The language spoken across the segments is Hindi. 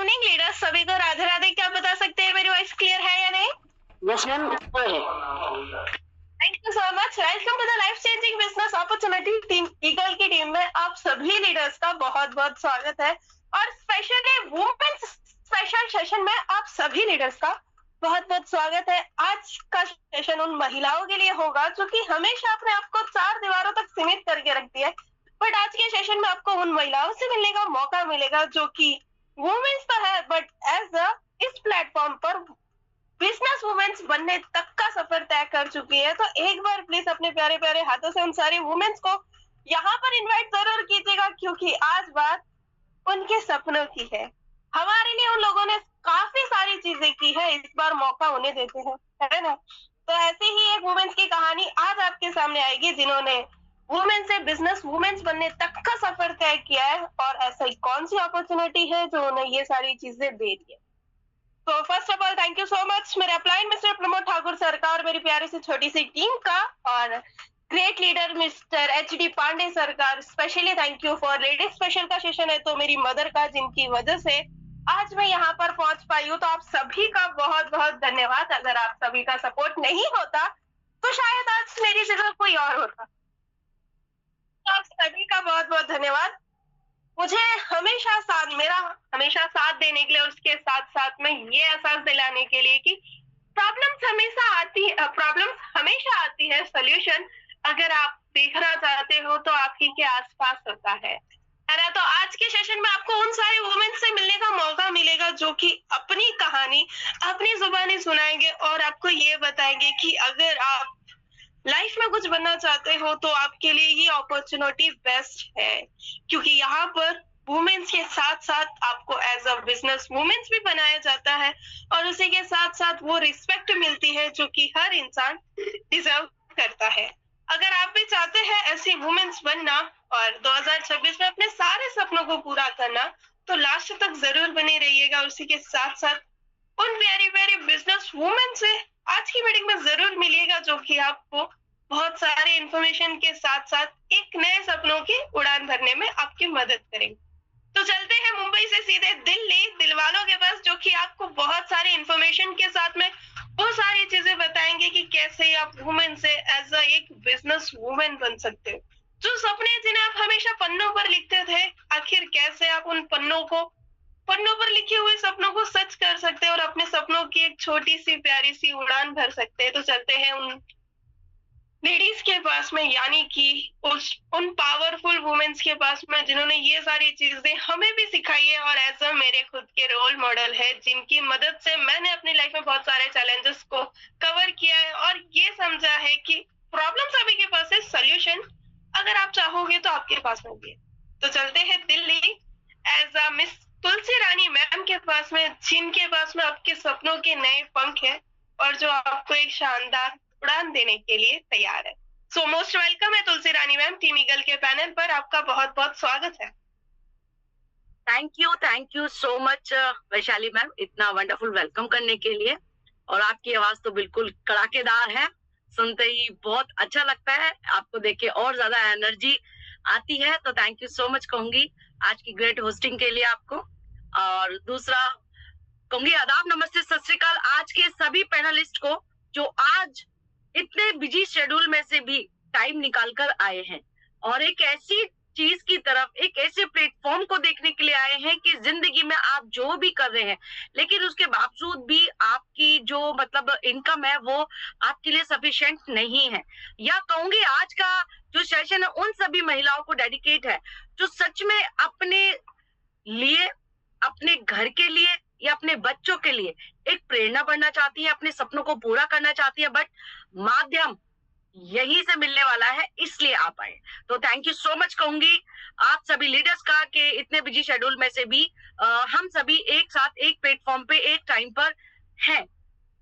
इवनिंग लीडर्स, सभी को राधे राधे। क्या बता सकते हैं मेरी वॉइस क्लियर है या नहीं? Yes ma'am. Thank you so much. Welcome to the life changing business opportunity team Eagle की टीम में आप सभी लीडर्स का बहुत बहुत स्वागत है। और स्पेशली वुमेन्स स्पेशल सेशन में आप सभी लीडर्स का बहुत बहुत स्वागत है। आज का सेशन उन महिलाओं के लिए होगा जो कि हमेशा अपने आप को चार दीवारों तक सीमित करके रखती है, बट आज के सेशन में आपको उन महिलाओं से मिलने का मौका मिलेगा जो कि वुमेन्स तो है बट एज अ इस प्लेटफॉर्म पर बिजनेस वुमेन्स बनने तक का सफर तय कर चुकी है। तो एक बार प्लीज अपने प्यारे प्यारे हाथों से उन सारी वुमेन्स को यहाँ पर इनवाइट जरूर कीजिएगा, क्योंकि आज बात उनके सपनों की है। हमारे लिए उन लोगों ने काफी सारी चीजें की है, इस बार मौका उन्हें देते हैं, है ना। तो ऐसे ही एक वुमेन्स की कहानी आज आपके सामने आएगी जिन्होंने वुमेन से बिजनेस वुमेन्स बनने तक का सफर तय किया है, और ऐसी कौन सी अपॉर्चुनिटी है जो उन्हें ये सारी चीजें दे रही है। तो first of all thank you so much मेरे upline mister Pramod Thakur sir का और मेरी प्यारी सी छोटी सी टीम का, और great leader mister H D. Pandey sir का specially thank you for ladies special का सेशन है तो मेरी मदर का, जिनकी वजह से आज मैं यहाँ पर पहुंच पाई हूँ। तो आप सभी का बहुत बहुत धन्यवाद। अगर आप सभी का सपोर्ट नहीं होता तो शायद आज मेरी जगह कोई और होता। तो आप सभी का बहुत बहुत धन्यवाद मुझे हमेशा साथ देने के लिए, और उसके साथ साथ में ये एहसास दिलाने के लिए कि प्रॉब्लम्स हमेशा आती है, सोल्यूशन अगर आप देखना चाहते हो तो आप ही के आसपास होता है ना। तो आज के सेशन में आपको उन सारी वुमेन से मिलने का मौका मिलेगा जो कि अपनी कहानी अपनी जुबानी सुनाएंगे और आपको ये बताएंगे कि अगर आप लाइफ में कुछ बनना चाहते हो तो आपके लिए ये अपॉर्चुनिटी बेस्ट है, क्योंकि यहाँ पर वुमेन्स के साथ साथ आपको एज अ बिजनेस वुमेन्स भी बनाया जाता है, और उसी के साथ साथ वो रिस्पेक्ट मिलती है जो कि हर इंसान डिजर्व करता है। अगर आप भी चाहते हैं ऐसी वुमेन्स बनना और 2026 में अपने सारे सपनों को पूरा करना, तो लास्ट तक जरूर बने रहिएगा। उसी के साथ साथ उन प्यारी प्यारी बिजनेस वुमेन से आज की मीटिंग में जरूर मिलिएगा जो कि आपको बहुत सारे इंफॉर्मेशन के साथ साथ एक नए सपनों की उड़ान भरने में आपकी मदद करेंगे। तो चलते हैं मुंबई से सीधे दिल्ली दिलवालों के पास, जो कि आपको बहुत सारी इंफॉर्मेशन के साथ में वो सारी चीजें बताएंगे कि कैसे आप वुमेन से एज अ एक बिजनेस वुमेन बन सकते हो। जो सपने जिन्हें आप हमेशा पन्नों पर लिखते थे, आखिर कैसे आप उन पन्नों पर लिखे हुए सपनों को सच कर सकते हैं और अपने सपनों की एक छोटी सी प्यारी सी उड़ान भर सकते हैं। तो चलते हैं उन लेडीज के पास में, यानी कि उन पावरफुल वुमेन्स के पास में जिन्होंने ये सारी चीजें हमें भी सिखाई है और एज अ मेरे खुद के रोल मॉडल है, जिनकी मदद से मैंने अपनी लाइफ में बहुत सारे चैलेंजेस को कवर किया है और ये समझा है कि प्रॉब्लम सभी के पास है, सोल्यूशन अगर आप चाहोगे तो आपके पास में भी है। तो चलते हैं Delhi as a miss Tulsi Rani ma'am के पास में, जिनके पास में आपके सपनों के नए पंख है और जो आपको एक शानदार उड़ान देने के लिए तैयार है। सो मोस्ट वेलकम है तुलसी रानी मैम, टीम ईगल के पैनल पर आपका बहुत बहुत स्वागत है। Thank you so much Vaishali ma'am, इतना वंडरफुल वेलकम करने के लिए। और आपकी आवाज तो बिल्कुल कड़ाकेदार है, सुनते ही बहुत अच्छा लगता है, आपको देख के और ज्यादा एनर्जी आती है। तो थैंक यू सो मच कहूंगी आज की ग्रेट होस्टिंग के लिए आपको। और दूसरा कहूंगी आदाब, नमस्ते, सत श्री अकाल आज के सभी पैनलिस्ट को जो आज इतने बिजी शेड्यूल में से भी टाइम निकाल कर आए हैं और एक ऐसी चीज की तरफ, एक ऐसे प्लेटफॉर्म को देखने के लिए आए हैं कि जिंदगी में आप जो भी कर रहे हैं लेकिन उसके बावजूद भी आपकी जो मतलब इनकम है वो आपके लिए सफिशिएंट नहीं है। या कहूंगी आज का जो सेशन है उन सभी महिलाओं को डेडिकेट है जो सच में अपने लिए, अपने घर के लिए या अपने बच्चों के लिए एक प्रेरणा बनना चाहती है, अपने सपनों को पूरा करना चाहती है, बट माध्यम यहीं से मिलने वाला है, इसलिए आप आए। तो थैंक यू सो मच कहूंगी आप सभी लीडर्स का कि इतने बिजी शेड्यूल में से भी हम सभी एक साथ एक प्लेटफॉर्म पे एक टाइम पर हैं।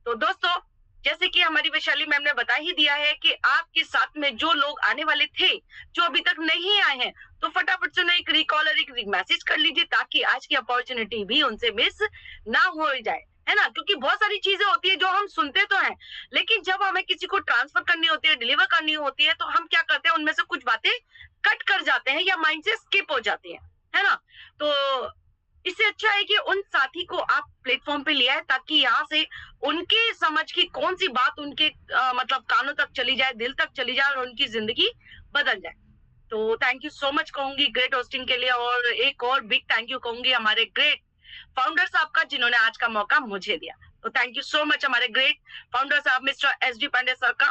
तो दोस्तों, जैसे कि हमारी वैशाली मैम ने बता ही दिया है कि आपके साथ में जो लोग आने वाले थे जो अभी तक नहीं आए हैं, तो फटाफट से एक रिकॉल और एक मैसेज कर लीजिए ताकि आज की अपॉर्चुनिटी भी उनसे मिस ना हो जाए, है ना। क्योंकि बहुत सारी चीजें होती है जो हम सुनते तो हैं लेकिन जब हमें किसी को ट्रांसफर करनी होती है, डिलीवर करनी होती है, तो हम क्या करते हैं, उनमें से कुछ बातें कट कर जाते हैं या माइंड से स्किप हो जाती है ना। तो इससे अच्छा है कि उन साथी को आप प्लेटफॉर्म पे लिया है, ताकि यहाँ से उनके समझ की कौन सी बात उनके मतलब कानों तक चली जाए, दिल तक चली जाए और उनकी जिंदगी बदल जाए। तो थैंक यू सो मच कहूंगी ग्रेट होस्टिंग के लिए, और एक और बिग थैंक यू कहूंगी हमारे ग्रेट फाउंडर साहब का, जिन्होंने आज का मौका मुझे दिया। तो थैंक यू सो मच हमारे ग्रेट फाउंडर साहब mister S D Pandey sir का।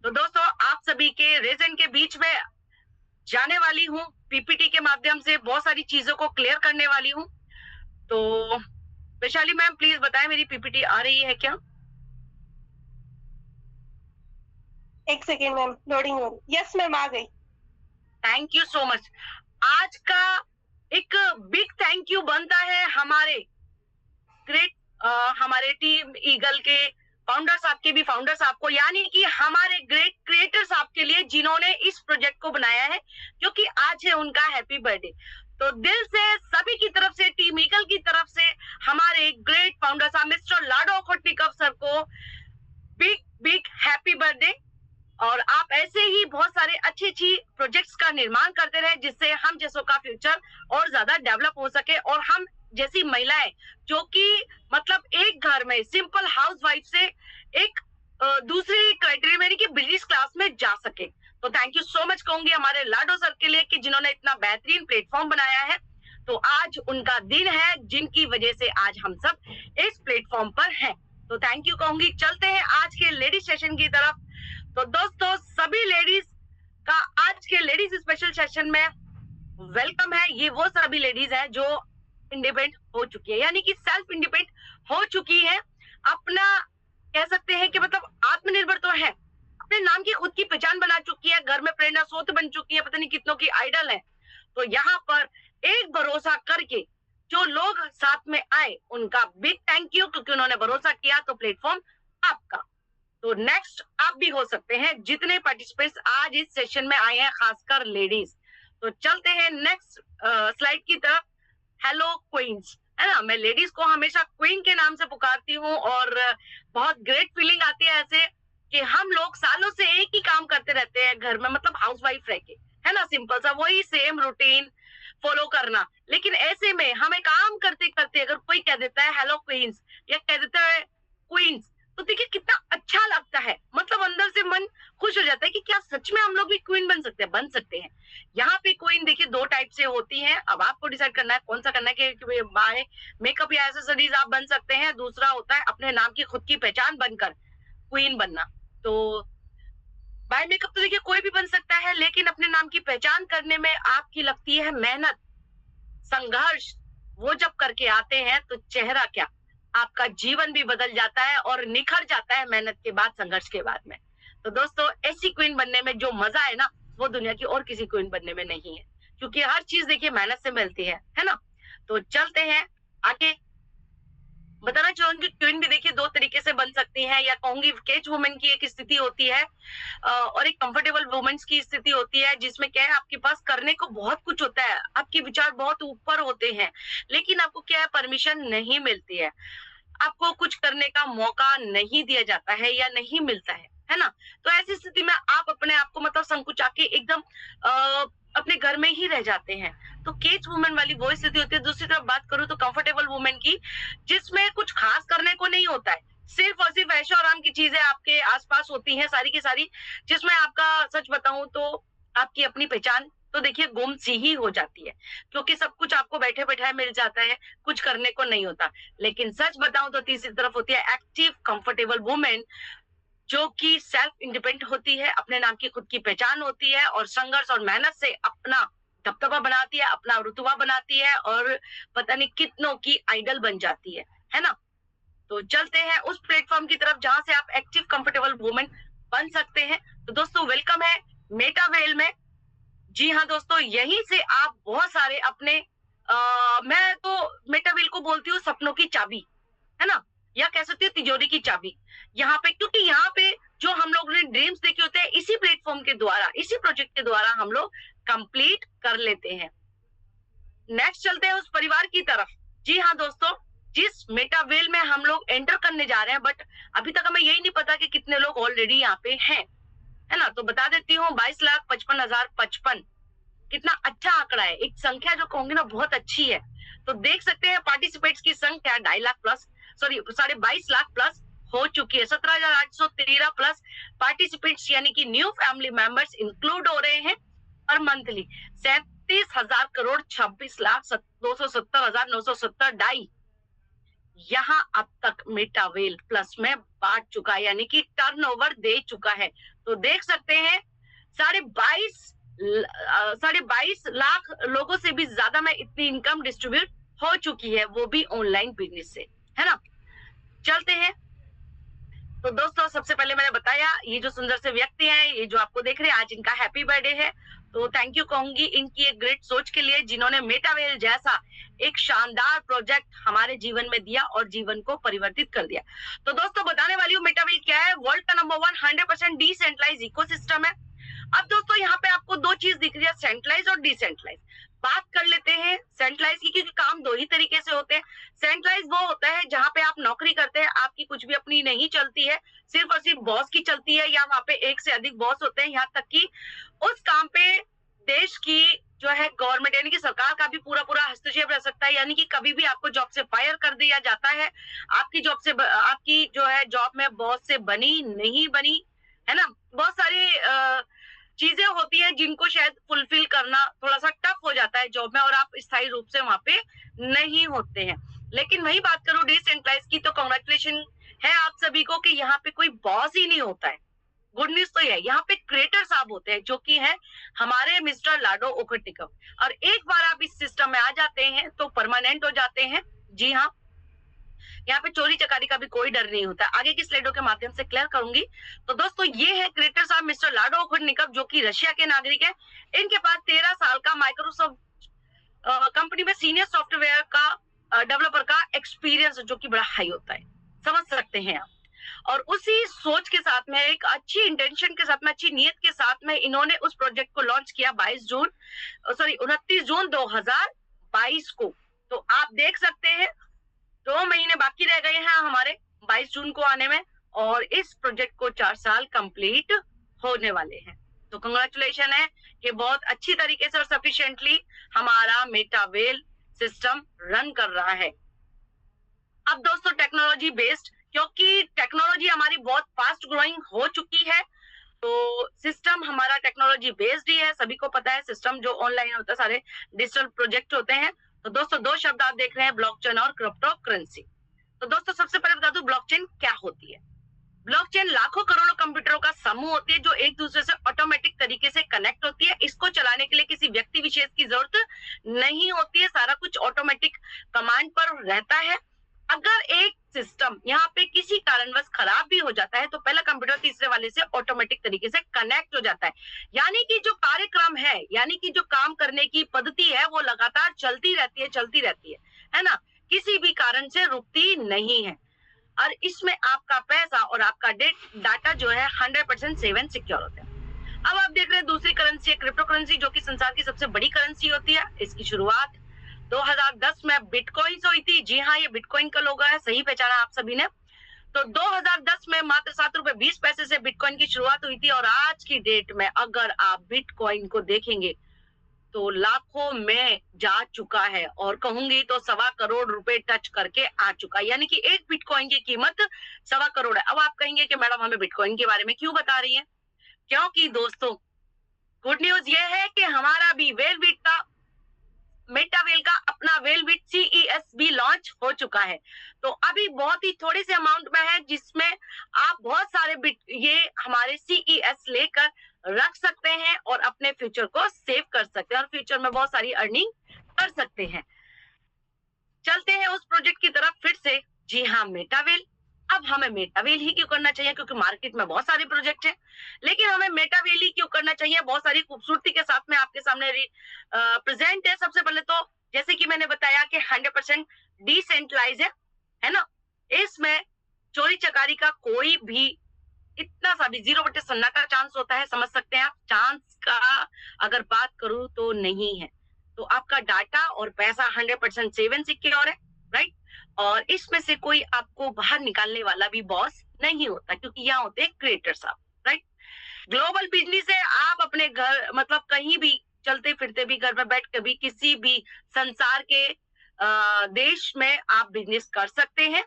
तो दोस्तों, आप सभी के रेजन के बीच में जाने वाली हूँ, पीपीटी के माध्यम से बहुत सारी चीजों को क्लियर करने वाली हूँ। तो वैशाली मैम प्लीज बताएं, मेरी पीपीटी आ रही है क्या? एक सेकेंड मैम, लोडिंग हो रही। यस मैम, आ गई। Thank you so much. आज का एक बिग थैंक यू बनता है हमारे ग्रेट हमारे टीम ईगल के फाउंडर साहब के भी फाउंडर साहब को, यानी कि हमारे ग्रेट क्रिएटर साहब के लिए, जिन्होंने इस प्रोजेक्ट को बनाया है, क्योंकि आज है उनका हैप्पी बर्थडे। तो दिल से सभी की तरफ से, टीम ईगल की तरफ से, हमारे ग्रेट फाउंडर साहब मिस्टर लाडो खोटनिकव सर को बिग बिग हैप्पी बर्थडे। और आप ऐसे ही बहुत सारे अच्छी अच्छी प्रोजेक्ट्स का निर्माण करते रहे, जिससे हम जैसों का फ्यूचर और ज्यादा डेवलप हो सके, और हम जैसी महिलाएं जो कि मतलब एक घर में सिंपल हाउसवाइफ से एक दूसरी क्राइटेरिया यानी कि बिजनेस क्लास में जा सके। तो थैंक यू सो मच कहूंगी हमारे लाडो सर के लिए, कि जिन्होंने इतना बेहतरीन प्लेटफॉर्म बनाया है। तो आज उनका दिन है, जिनकी वजह से आज हम सब इस प्लेटफॉर्म पर हैं। तो थैंक यू कहूंगी। चलते हैं आज के लेडीज सेशन की तरफ। तो दोस्तों, सभी लेडीज का आज के लेडीज स्पेशल सेशन में वेलकम है। ये वो सभी लेडीज हैं जो इंडिपेंडेंट हो चुकी है, यानी कि सेल्फ इंडिपेंडेंट हो चुकी है, अपना कह सकते हैं कि मतलब आत्मनिर्भर तो है, अपने नाम की खुद की पहचान बना चुकी है, घर में प्रेरणा स्रोत बन चुकी है, पता नहीं कितनों की आइडल है। तो यहाँ पर एक भरोसा करके जो लोग साथ में आए, उनका बिग थैंक यू, क्योंकि उन्होंने भरोसा किया। तो प्लेटफॉर्म आपका। तो नेक्स्ट आप भी हो सकते हैं, जितने पार्टिसिपेंट्स आज इस सेशन में आए हैं, खासकर लेडीज। तो चलते हैं नेक्स्ट स्लाइड की तरफ। हेलो क्वींस, है ना। मैं लेडीज को हमेशा क्वीन के नाम से पुकारती हूँ, और बहुत ग्रेट फीलिंग आती है ऐसे कि हम लोग सालों से एक ही काम करते रहते हैं घर में, मतलब हाउसवाइफ रह के, है ना, सिंपल सा वही सेम रूटीन फॉलो करना। लेकिन ऐसे में हमें काम करते करते अगर कोई कह देता है हेलो क्वींस, या कह देता है क्वींस, तो देखिए कितना अच्छा लगता है, मतलब अंदर से मन खुश हो जाता है कि क्या सच में हम लोग भी क्वीन बन सकते हैं, बन सकते हैं। यहाँ पे क्वीन देखिए दो टाइप से होती है, अब आपको डिसाइड करना है कौन सा करना है, कि बाय मेकअप या एक्सेसरीज आप बन सकते हैं। दूसरा होता है अपने नाम की खुद की पहचान बनकर क्वीन बनना। तो बाय मेकअप तो देखिए कोई भी बन सकता है, लेकिन अपने नाम की पहचान करने में आपकी लगती है मेहनत, संघर्ष। वो जब करके आते हैं तो चेहरा क्या, आपका जीवन भी बदल जाता है और निखर जाता है मेहनत के बाद, संघर्ष के बाद में। तो दोस्तों, ऐसी क्वीन बनने में जो मजा है ना, वो दुनिया की और किसी क्वीन बनने में नहीं है, क्योंकि हर चीज देखिए मेहनत से मिलती है ना। तो चलते हैं आगे। बताना चाहूंगी क्वीन भी देखिए दो तरीके से बन सकती है, या कहूंगी केज वुमेन की एक स्थिति होती है और एक कंफर्टेबल वुमेन्स की स्थिति होती है, जिसमें क्या है, आपके पास करने को बहुत कुछ होता है, आपके विचार बहुत ऊपर होते हैं, लेकिन आपको क्या है, परमिशन नहीं मिलती है, आपको कुछ करने का मौका नहीं दिया जाता है या नहीं मिलता है ना। तो ऐसी स्थिति में आप अपने आप को मतलब संकुचा के एकदम अपने घर में ही रह जाते हैं। तो केज वुमेन वाली वो स्थिति होती है। दूसरी तरफ बात करूं तो कंफर्टेबल वुमेन की, जिसमें कुछ खास करने को नहीं होता है, सिर्फ और सिर्फ ऐशो आराम की चीजें आपके आसपास होती हैं सारी की सारी, जिसमें आपका सच बताऊं तो आपकी अपनी पहचान तो देखिए गुम सी ही हो जाती है, क्योंकि सब कुछ आपको बैठे बैठाए मिल जाता है, कुछ करने को नहीं होता। लेकिन सच बताऊं तो तीसरी तरफ होती है एक्टिव कंफर्टेबल वुमेन, जो कि सेल्फ इंडिपेंडेंट होती है, अपने नाम की खुद की पहचान होती है, और संघर्ष और मेहनत से अपना दबदबा बनाती है, अपना रुतबा बनाती है, और पता नहीं कितनों की आइडल बन जाती है ना। तो चलते हैं उस प्लेटफॉर्म की तरफ जहां से आप एक्टिव कंफर्टेबल वुमेन बन सकते हैं। तो दोस्तों, वेलकम है मेटावेल में। जी हाँ दोस्तों, यहीं से आप बहुत सारे अपने मैं तो मेटावेल को बोलती हूँ सपनों की चाबी, है ना, या कह सकती हूँ तिजोरी की चाबी। यहाँ पे, क्योंकि यहाँ पे जो हम लोग ने ड्रीम्स देखे होते हैं, इसी प्लेटफॉर्म के द्वारा, इसी प्रोजेक्ट के द्वारा हम लोग कंप्लीट कर लेते हैं। नेक्स्ट चलते हैं उस परिवार की तरफ। जी हाँ दोस्तों, जिस मेटावेल में हम लोग एंटर करने जा रहे हैं, बट अभी तक हमें यही नहीं पता कि कितने लोग ऑलरेडी यहाँ पे हैं, है ना। तो बता देती हूँ 22,55,055 कितना अच्छा आंकड़ा है, एक संख्या जो कहूंगी ना बहुत अच्छी है। तो देख सकते हैं पार्टिसिपेट्स की संख्या 2.5 lakh plus, sorry 22.5 lakh plus हो चुकी है। 17,813 प्लस पार्टिसिपेंट्स यानी कि न्यू फैमिली मेंबर्स इंक्लूड हो रहे हैं और मंथली 37,000 करोड़ 26,270,970 डाई यहाँ अब तक मेटावेल प्लस में बांट चुका है, यानी कि टर्नओवर दे चुका है। तो देख सकते हैं 22.5 लाख लोगों से भी ज्यादा में इतनी इनकम डिस्ट्रीब्यूट हो चुकी है, वो भी ऑनलाइन बिजनेस से, है ना। चलते हैं। तो दोस्तों सबसे पहले मैंने बताया ये जो सुंदर से व्यक्ति हैं, ये जो आपको देख रहे हैं, आज इनका हैप्पी बर्थडे है। तो थैंक यू कहूंगी इनकी एक ग्रेट सोच के लिए, जिन्होंने मेटावेल जैसा एक शानदार प्रोजेक्ट हमारे जीवन में दिया और जीवन को परिवर्तित कर दिया। तो दोस्तों बताने वाली हूँ मेटावेल क्या है। वर्ल्ड का नंबर 1 100% डिसेंट्रलाइज इकोसिस्टम है। अब दोस्तों यहाँ पे आपको दो चीज दिख रही है, सेंट्रलाइज और डिसेंट्रलाइज। बात कर लेते हैं सेंट्रलाइज की, क्योंकि काम दो ही तरीके से होते हैं। सेंट्रलाइज वो होता है जहां पे आप नौकरी करते हैं, आपकी कुछ भी अपनी नहीं चलती है, सिर्फ और सिर्फ बॉस की चलती है, या वहां पे एक से अधिक बॉस होते हैं, यहाँ तक कि उस काम पे देश की जो है गवर्नमेंट यानी कि सरकार का भी पूरा पूरा हस्तक्षेप रह सकता है, यानी कि कभी भी आपको जॉब से फायर कर दिया जाता है। आपकी जॉब से आपकी जो है जॉब में बॉस से बनी नहीं बनी, है ना, बहुत सारी चीजें होती हैं जिनको शायद फुलफिल करना थोड़ा सा टफ हो जाता है जॉब में, और आप स्थायी रूप से वहां पे नहीं होते हैं। लेकिन वही बात करूं डिसेंट्रलाइज की, तो कांग्रेचुलेशन है आप सभी को कि यहाँ पे कोई बॉस ही नहीं होता है। गुड न्यूज तो है, यहाँ पे क्रिएटर साहब होते हैं, जो कि है हमारे मिस्टर लाडो उखटिकम। और एक बार आप इस सिस्टम में आ जाते हैं तो परमानेंट हो जाते हैं। जी हाँ, यहाँ पे चोरी चकारी का भी कोई डर नहीं होता। आगे की स्लाइडों के माध्यम से क्लियर करूंगी। तो दोस्तों ये है क्रिएटर साहब मिस्टर लाडो उखटिकम, जो कि रशिया के नागरिक है। इनके पास 13 साल का माइक्रोसॉफ्ट कंपनी में सीनियर सॉफ्टवेयर का डेवलपर का एक्सपीरियंस, जो कि बड़ा हाई होता है, समझ सकते हैं आप। और उसी सोच के साथ में, एक अच्छी इंटेंशन के साथ में, अच्छी नीयत के साथ में इन्होंने उस प्रोजेक्ट को लॉन्च किया 29 जून 2022 को। तो आप देख सकते हैं 2 महीने बाकी रह गए हैं हमारे 22 जून को आने में, और इस प्रोजेक्ट को 4 साल कंप्लीट होने वाले हैं। तो कंग्रेचुलेशन है कि बहुत अच्छी तरीके से और सफिशिएंटली हमारा मेटावेल सिस्टम रन कर रहा है। अब दोस्तों टेक्नोलॉजी बेस्ड, क्योंकि टेक्नोलॉजी हमारी बहुत फास्ट ग्रोइंग हो चुकी है, तो सिस्टम हमारा टेक्नोलॉजी बेस्ड ही है। सभी को पता है सिस्टम जो ऑनलाइन होता है सारे डिजिटल प्रोजेक्ट होते हैं। तो दोस्तों दो शब्द आप देख रहे हैं, ब्लॉकचेन और क्रिप्टो करेंसी। तो दोस्तों सबसे पहले बता दूं ब्लॉकचेन क्या होती है। ब्लॉकचेन लाखों करोड़ों कंप्यूटरों का समूह होती है, जो एक दूसरे से ऑटोमेटिक तरीके से कनेक्ट होती है। इसको चलाने के लिए किसी व्यक्ति विशेष की जरूरत नहीं होती है, सारा कुछ ऑटोमेटिक कमांड पर रहता है। अगर एक सिस्टम यहाँ पे किसी कारणवश खराब भी हो जाता है, तो पहला कंप्यूटर तीसरे वाले से ऑटोमेटिक तरीके से कनेक्ट हो जाता है, यानी कि जो कार्यक्रम है, यानी कि जो काम करने की पद्धति है, वो लगातार चलती रहती है ना, किसी भी कारण से रुकती नहीं है। और इसमें आपका पैसा और आपका डाटा जो है 100% सेफ एंड सिक्योर होता है। अब आप देख रहे हैं दूसरी करेंसी है क्रिप्टो करेंसी, जो कि संसार की सबसे बड़ी करेंसी होती है। इसकी शुरुआत 2010 में बिटकॉइन से हुई थी। जी हाँ, ये बिटकॉइन का लोगो है, सही पहचाना आप सभी ने। तो 2010 में मात्र 7 रुपए 20 पैसे से बिटकॉइन की शुरुआत हुई थी, और आज की डेट में अगर आप बिटकॉइन को देखेंगे तो लाखों में जा चुका है, और कहूंगी तो 1.25 करोड़ रुपए टच करके आ चुका है, यानी कि एक बिटकॉइन की कीमत 1.25 करोड़ है। अब आप कहेंगे कि मैडम हमें बिटकॉइन के बारे में क्यों बता रही है, क्योंकि दोस्तों गुड न्यूज ये है कि हमारा भी वेलबिट का मेटावेल का अपना वेलबिट CES भी लॉन्च हो चुका है। तो अभी बहुत ही थोड़ी सी अमाउंट में है, जिसमें आप बहुत सारे बिट ये हमारे CES लेकर रख सकते हैं और अपने फ्यूचर को सेव कर सकते हैं, और फ्यूचर में बहुत सारी अर्निंग कर सकते हैं। चलते हैं उस प्रोजेक्ट की तरफ फिर से। जी हाँ, मेटावेल। अब हमें मेटावेल ही क्यों करना चाहिए, क्योंकि मार्केट में बहुत सारे प्रोजेक्ट हैं, लेकिन हमें मेटावेल ही क्यों करना चाहिए, बहुत सारी खूबसूरती के साथ में आपके सामने प्रेजेंट है। सबसे पहले तो जैसे कि मैंने बताया कि 100% डिसेंट्रलाइज है ना, इसमें चोरी चकारी का कोई भी इतना सा भी 0/सन्ना का चांस होता है, समझ सकते हैं आप। चांस का अगर बात करूं तो नहीं है। तो आपका डाटा और पैसा 100% सेव एंड सिक्योर है, राइट। और इसमें से कोई आपको बाहर निकालने वाला भी बॉस नहीं होता, क्योंकि यहाँ होते हैं क्रिएटर साहब, राइट। ग्लोबल बिजनेस है, आप अपने घर मतलब कहीं भी चलते फिरते भी, घर में बैठ के भी, किसी भी संसार के देश में आप बिजनेस कर सकते हैं,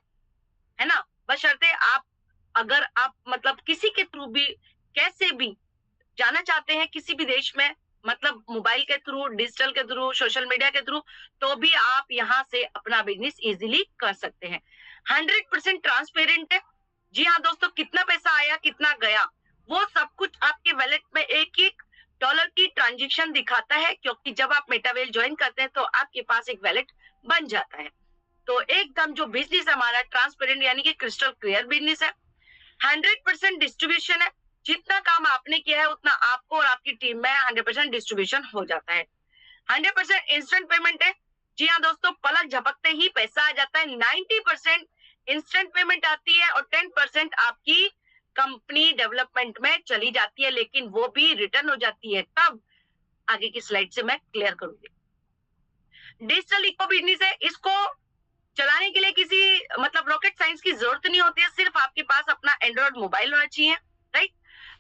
है ना। बशर्ते आप, अगर आप मतलब किसी के थ्रू भी, कैसे भी जाना चाहते हैं किसी भी देश में, मतलब मोबाइल के थ्रू, डिजिटल के थ्रू, सोशल मीडिया के थ्रू, तो भी आप यहाँ से अपना बिजनेस इजीली कर सकते हैं। 100% ट्रांसपेरेंट है। जी हाँ दोस्तों, कितना पैसा आया, कितना गया, वो सब कुछ आपके वैलेट में एक एक डॉलर की ट्रांजेक्शन दिखाता है, क्योंकि जब आप मेटावेल ज्वाइन करते हैं तो आपके पास एक वैलेट बन जाता है। तो एकदम जो बिजनेस हमारा ट्रांसपेरेंट यानी कि क्रिस्टल क्लियर बिजनेस है। 100% डिस्ट्रीब्यूशन है। जितना काम आपने किया है उतना आपको और आपकी टीम में 100% डिस्ट्रीब्यूशन हो जाता है। 100% इंस्टेंट पेमेंट है। जी हाँ दोस्तों, पलक झपकते ही पैसा आ जाता है। 90% इंस्टेंट पेमेंट आती है और 10% आपकी कंपनी डेवलपमेंट में चली जाती है, लेकिन वो भी रिटर्न हो जाती है। तब आगे की स्लाइड से मैं क्लियर करूंगी। डिजिटल इको बिजनेस है। इसको चलाने के लिए किसी मतलब रॉकेट साइंस की जरूरत नहीं होती है, सिर्फ आपके पास अपना एंड्रॉइड मोबाइल होना चाहिए, राइट।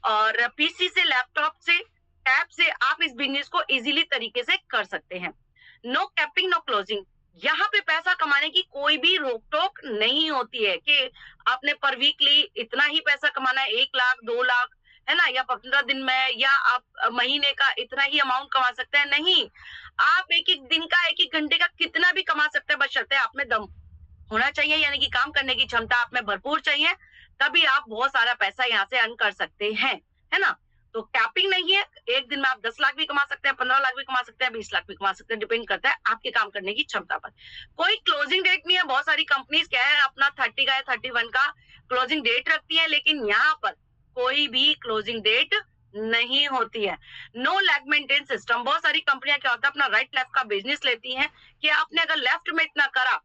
और पीसी से, लैपटॉप से, टैब से आप इस बिजनेस को इजीली तरीके से कर सकते हैं। No capping, no closing. यहाँ पे पैसा कमाने की कोई भी रोक टोक नहीं होती है कि आपने पर वीकली इतना ही पैसा कमाना है, 1 लाख 2 लाख, है ना, या 15 दिन में, या आप महीने का इतना ही अमाउंट कमा सकते हैं। नहीं, आप एक एक दिन का, एक एक घंटे का कितना भी कमा सकते हैं, बशर्ते आप में दम होना चाहिए, यानी कि काम करने की क्षमता आप में भरपूर चाहिए, तभी आप बहुत सारा पैसा यहाँ से अर्न कर सकते हैं, है ना। तो कैपिंग नहीं है। एक दिन में आप 10 लाख भी कमा सकते हैं, 15 लाख भी कमा सकते हैं, 20 लाख भी कमा सकते हैं, डिपेंड करता है आपके काम करने की क्षमता पर। कोई क्लोजिंग डेट नहीं है। बहुत सारी कंपनीज क्या है, अपना 30 का या 31 का क्लोजिंग डेट रखती है, लेकिन यहाँ पर कोई भी क्लोजिंग डेट नहीं होती है। No lag maintain system. बहुत सारी कंपनियां क्या होता है, अपना राइट लेफ्ट का बिजनेस लेती हैं कि आपने अगर लेफ्ट में इतना करा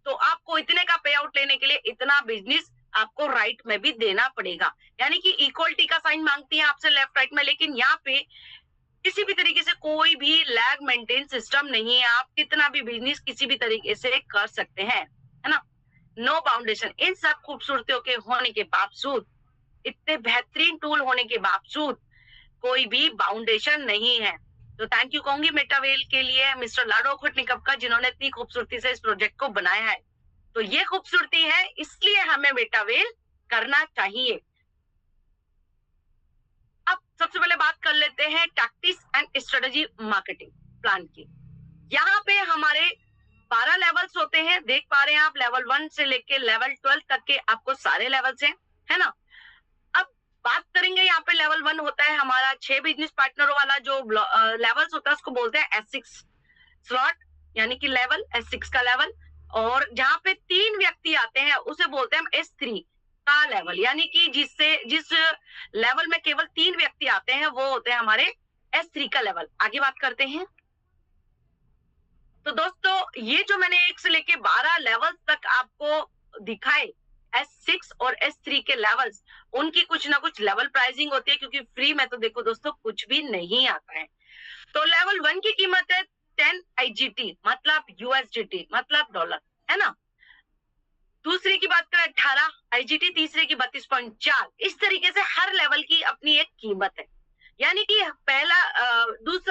तो आपको इतने का पे आउट लेने के लिए इतना बिजनेस आपको राइट में भी देना पड़ेगा, यानी कि इक्वलिटी का साइन मांगती है आपसे लेफ्ट राइट में। लेकिन यहाँ पे किसी भी तरीके से कोई भी लैग मेंटेन सिस्टम नहीं है। आप कितना भी बिजनेस किसी भी तरीके से कर सकते हैं, है ना। नो बाउंडेशन। इन सब खूबसूरतियों के होने के बावजूद, इतने बेहतरीन टूल होने के बावजूद कोई भी बाउंडेशन नहीं है। तो थैंक यू कहूंगी मेटावेल के लिए, मिस्टर लाडो खटनिकप का, जिन्होंने इतनी खूबसूरती से इस प्रोजेक्ट को बनाया है। तो ये खूबसूरती है, इसलिए हमें मेटावेल करना चाहिए। अब सबसे पहले बात कर लेते हैं tactics and strategy marketing plan की। यहाँ पे हमारे 12 लेवल्स होते हैं, देख पा रहे हैं आप। लेवल 1 से लेके लेवल 12 तक के आपको सारे लेवल्स हैं, है ना। अब बात करेंगे, यहाँ पे लेवल 1 होता है हमारा 6 बिजनेस पार्टनरों वाला जो लेवल्स होता है, उसको बोलते हैं S6 स्लॉट, यानी कि लेवल S6 का लेवल। और जहाँ पे 3 व्यक्ति आते हैं उसे बोलते हैं हम S3 का लेवल, यानी कि जिस लेवल में केवल 3 व्यक्ति आते हैं वो होते हैं हमारे S3 का लेवल। आगे बात करते हैं। तो दोस्तों, ये जो मैंने 1 से लेके 12 लेवल तक आपको दिखाए, S6 और S3 के लेवल्स, उनकी कुछ ना कुछ लेवल प्राइसिंग होती है, क्योंकि फ्री में तो देखो दोस्तों कुछ भी नहीं आता है। तो लेवल 1 की कीमत है 10 IGT, मतलब USDT, मतलब डॉलर, है ना। दूसरे की बात करें 18 IGT, तीसरे की 32.4। इस तरीके से हर लेवल की अपनी एक कीमत है, यानी कि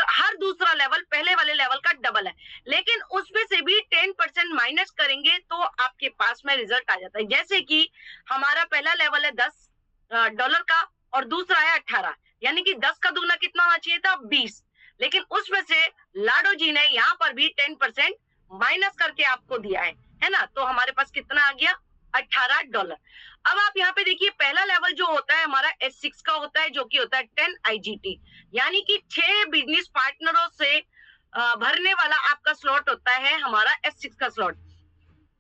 हर दूसरा लेवल पहले वाले लेवल का डबल है। लेकिन उसमें से भी 10% माइनस करेंगे तो आपके पास में रिजल्ट आ जाता है। जैसे कि हमारा पहला लेवल है $10 का और दूसरा है 18, यानी कि 10 का दुगना कितना होना चाहिए था, 20। लेकिन उसमें से लाडो जी ने यहाँ पर भी 10% माइनस करके आपको दिया है ना। तो हमारे पास कितना आ गया, $18। अब आप यहाँ पे देखिए, पहला लेवल जो होता है हमारा S6 का होता है, जो कि होता है 10 IGT, यानी कि 6 बिजनेस पार्टनरों से भरने वाला आपका स्लॉट होता है हमारा S6 का स्लॉट।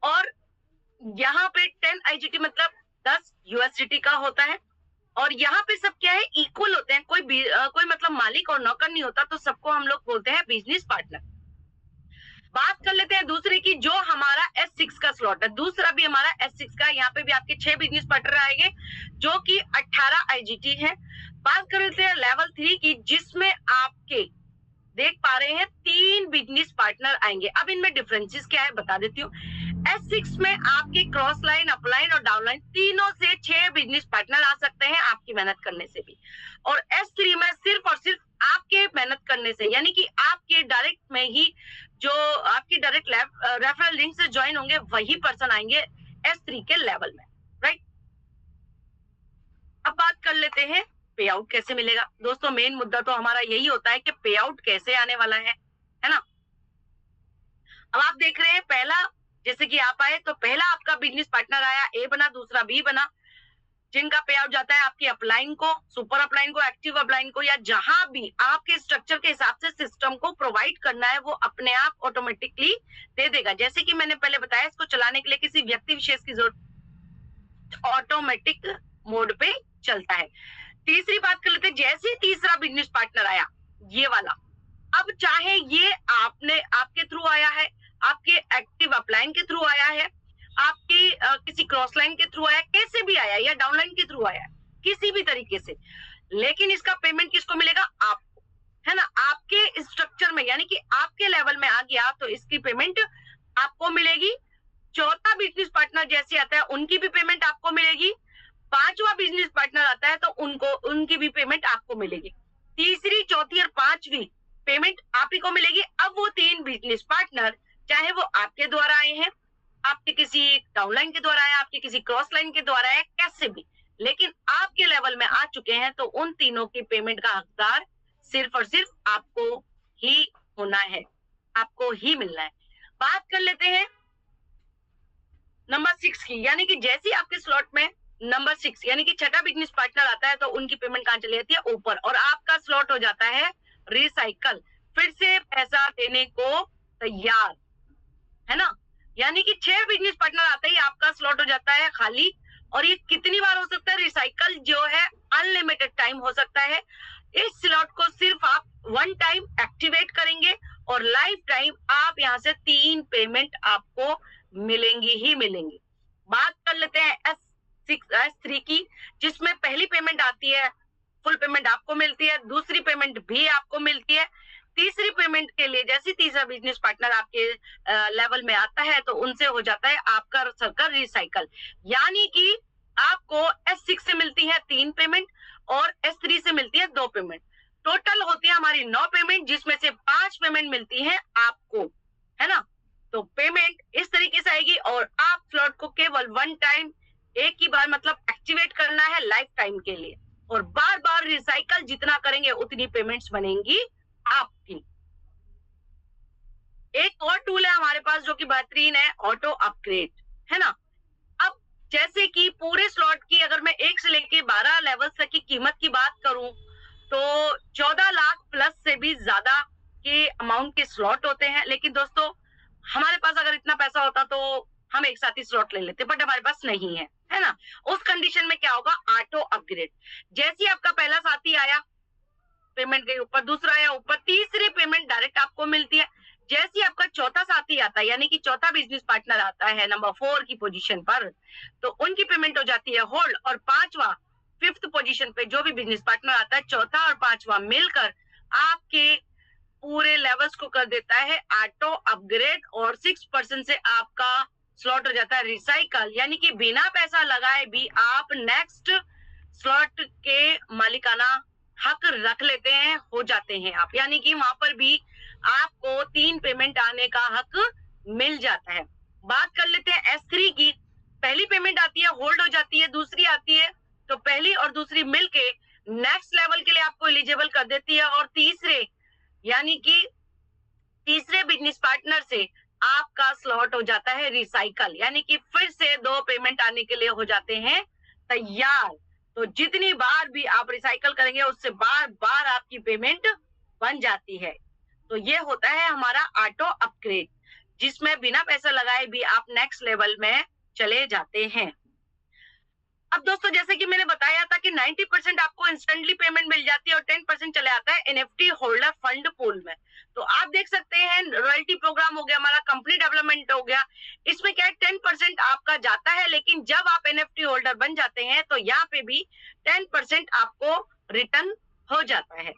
और यहाँ पे 10 IGT मतलब 10 USDT का होता है। और यहाँ पे सब क्या है, इक्वल होते हैं। कोई मतलब मालिक और नौकर नहीं होता, तो सबको हम लोग बोलते हैं बिजनेस पार्टनर। बात कर लेते हैं दूसरे की, जो हमारा S6 का स्लॉट है। दूसरा भी हमारा S6 का, यहाँ पे भी आपके 6 बिजनेस पार्टनर आएंगे, जो कि 18 IGT है। बात कर लेते हैं लेवल 3 की, जिसमें आपके देख पा रहे हैं 3 बिजनेस पार्टनर आएंगे। अब इनमें डिफरेंसेस क्या है बता देती हूँ। S6 में आपके क्रॉस लाइन, अपलाइन और डाउनलाइन तीनों से 6 बिजनेस पार्टनर आ सकते हैं आपकी मेहनत करने से भी। और S3 में सिर्फ और सिर्फ आपके मेहनत करने से, यानी कि आपके डायरेक्ट में ही जो आपकी डायरेक्ट रेफरल लिंक से ज्वाइन होंगे वही पर्सन आएंगे S3 के लेवल में, राइट। अब बात कर लेते हैं पे आउट कैसे मिलेगा। दोस्तों मेन मुद्दा तो हमारा यही होता है कि पे आउट कैसे आने वाला है ना। अब आप देख रहे हैं पहला, जैसे कि आप आए तो पहला आपका बिजनेस पार्टनर आया, ए बना, दूसरा बी बना, जिनका पे आउट जाता है आपकी अपलाइन को, सुपर अपलाइन को, एक्टिव अपलाइन को, या जहां भी आपके स्ट्रक्चर के हिसाब से सिस्टम को प्रोवाइड करना है वो अपने आप ऑटोमेटिकली दे देगा। जैसे कि मैंने पहले बताया, इसको चलाने के लिए किसी व्यक्ति विशेष की जरूरत, ऑटोमेटिक मोड पे चलता है। तीसरी बात कर लेते हैं, जैसे तीसरा बिजनेस पार्टनर आया ये वाला, अब चाहे ये आपके थ्रू आया है, आपके एक्टिव अपलाइन के थ्रू आया है, आपकी किसी क्रॉस लाइन के थ्रू आया, कैसे भी आया, या डाउनलाइन के थ्रू आया, किसी भी तरीके से, लेकिन इसका पेमेंट किसको मिलेगा? आपको, है ना। आपके स्ट्रक्चर में यानी कि आपके लेवल में आ गया तो इसकी पेमेंट आपको मिलेगी। चौथा बिजनेस पार्टनर जैसे आता है उनकी भी पेमेंट आपको मिलेगी। पांचवा बिजनेस पार्टनर आता है तो उनकी भी पेमेंट आपको मिलेगी। तीसरी, चौथी और पांचवी पेमेंट आप ही को मिलेगी। अब वो तीन बिजनेस पार्टनर, चाहे वो आपके द्वारा आए हैं, आपके किसी डाउनलाइन के द्वारा आए, आपके किसी क्रॉस लाइन के द्वारा आए, कैसे भी, लेकिन आपके लेवल में आ चुके हैं तो उन तीनों की पेमेंट का हकदार सिर्फ और सिर्फ आपको ही होना है, आपको ही मिलना है। बात कर लेते हैं नंबर 6 की, यानी कि जैसे आपके स्लॉट में नंबर 6 यानी कि छठा बिजनेस पार्टनर आता है तो उनकी पेमेंट कहां चली जाती है? ऊपर, और आपका स्लॉट हो जाता है रिसाइकल, फिर से पैसा देने को तैयार, है ना। यानी कि 6 बिजनेस पार्टनर आते ही आपका स्लॉट हो जाता है खाली, और ये कितनी बार हो सकता है? रिसाइकल जो है अनलिमिटेड टाइम हो सकता है। इस स्लॉट को सिर्फ आप वन टाइम एक्टिवेट करेंगे और लाइफ टाइम आप यहां से 3 पेमेंट आपको मिलेंगी ही मिलेंगी। बात कर लेते हैं S3 की, जिसमें पहली पेमेंट आती है, फुल पेमेंट आपको मिलती है, दूसरी पेमेंट भी आपको मिलती है, तीसरी पेमेंट के लिए जैसे तीसरा बिजनेस पार्टनर आपके लेवल में आता है तो उनसे हो जाता है आपका सर्कल रिसाइकल, यानी कि आपको S6 से मिलती है 3 पेमेंट और S3 से मिलती है 2 पेमेंट। टोटल होती है हमारी 9 पेमेंट, जिसमें से 5 पेमेंट मिलती है आपको, है ना। तो पेमेंट इस तरीके से आएगी और आप स्लॉट को केवल वन टाइम, एक ही बार मतलब एक्टिवेट करना है लाइफ टाइम के लिए, और बार बार रिसाइकल जितना करेंगे उतनी पेमेंट्स बनेंगी आपकी। एक और टूल है हमारे पास जो कि बेहतरीन है, ऑटो अपग्रेड, है ना। अब जैसे कि पूरे स्लॉट की अगर मैं 1 से लेके 12 लेवल्स तक की कीमत की बात करूं तो 14 लाख प्लस से भी ज्यादा के अमाउंट के स्लॉट होते हैं। लेकिन दोस्तों हमारे पास अगर इतना पैसा होता तो हम एक साथ ही स्लॉट ले लेते, बट हमारे पास नहीं है ना। उस कंडीशन में क्या होगा? Auto upgrade. जैसे आपका पहला साथी आया पेमेंट के ऊपर, दूसरा आया ऊपर, तीसरी पेमेंट डायरेक्ट आपको मिलती है। जैसे आपका चौथा साथी आता है यानी कि चौथा बिजनेस पार्टनर आता है नंबर 4 की पोजीशन पर, तो उनकी पेमेंट हो जाती है होल्ड, और पांचवा 5th पोजीशन पे जो भी बिजनेस पार्टनर आता है, चौथा और पांचवा मिलकर आपके पूरे लेवल्स को कर देता है ऑटो अपग्रेड, और 6% से आपका स्लॉट हो जाता है रिसाइकल, यानी कि बिना पैसा लगाए भी आप नेक्स्ट स्लॉट के मालिकाना हक रख लेते हैं, हो जाते हैं आप, यानी कि वहां पर भी आपको 3 पेमेंट आने का हक मिल जाता है। बात कर लेते हैं S3 की। पहली पेमेंट आती है, होल्ड हो जाती है, दूसरी आती है तो पहली और दूसरी मिलके नेक्स्ट लेवल के लिए आपको एलिजिबल कर देती है, और तीसरे यानी कि तीसरे बिजनेस पार्टनर से आपका स्लॉट हो जाता है रिसाइकल, यानी कि फिर से 2 पेमेंट आने के लिए हो जाते हैं तैयार। तो जितनी बार भी आप रिसाइकल करेंगे उससे बार बार आपकी पेमेंट बन जाती है। तो ये होता है हमारा ऑटो अपग्रेड, जिसमें बिना पैसा लगाए भी आप नेक्स्ट लेवल में चले जाते हैं। अब दोस्तों जैसे कि मैंने बताया था कि 90% आपको इंस्टेंटली पेमेंट मिल जाती है और 10% चले आता है NFT होल्डर फंड पूल में। तो आप देख सकते हैं रॉयल्टी प्रोग्राम हो गया, हमारा कंपनी डेवलपमेंट हो गया, इसमें क्या है 10% आपका जाता है, लेकिन जब आप NFT होल्डर बन जाते हैं तो यहाँ पे भी 10% आपको रिटर्न हो जाता है।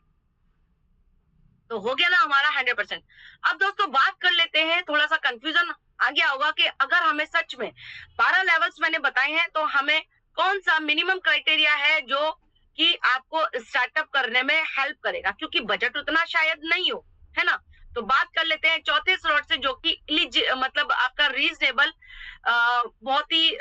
तो हो गया ना हमारा 100%। अब दोस्तों बात कर लेते हैं, थोड़ा सा कंफ्यूजन आ गया होगा कि अगर हमें सच में 12 लेवल्स मैंने बताए हैं तो हमें कौन सा मिनिमम क्राइटेरिया है जो कि आपको स्टार्टअप करने में हेल्प करेगा, क्योंकि बजट उतना शायद नहीं हो, है ना। तो बात कर लेते हैं चौथे स्लॉट से, जो कि मतलब आपका रीजनेबल, बहुत ही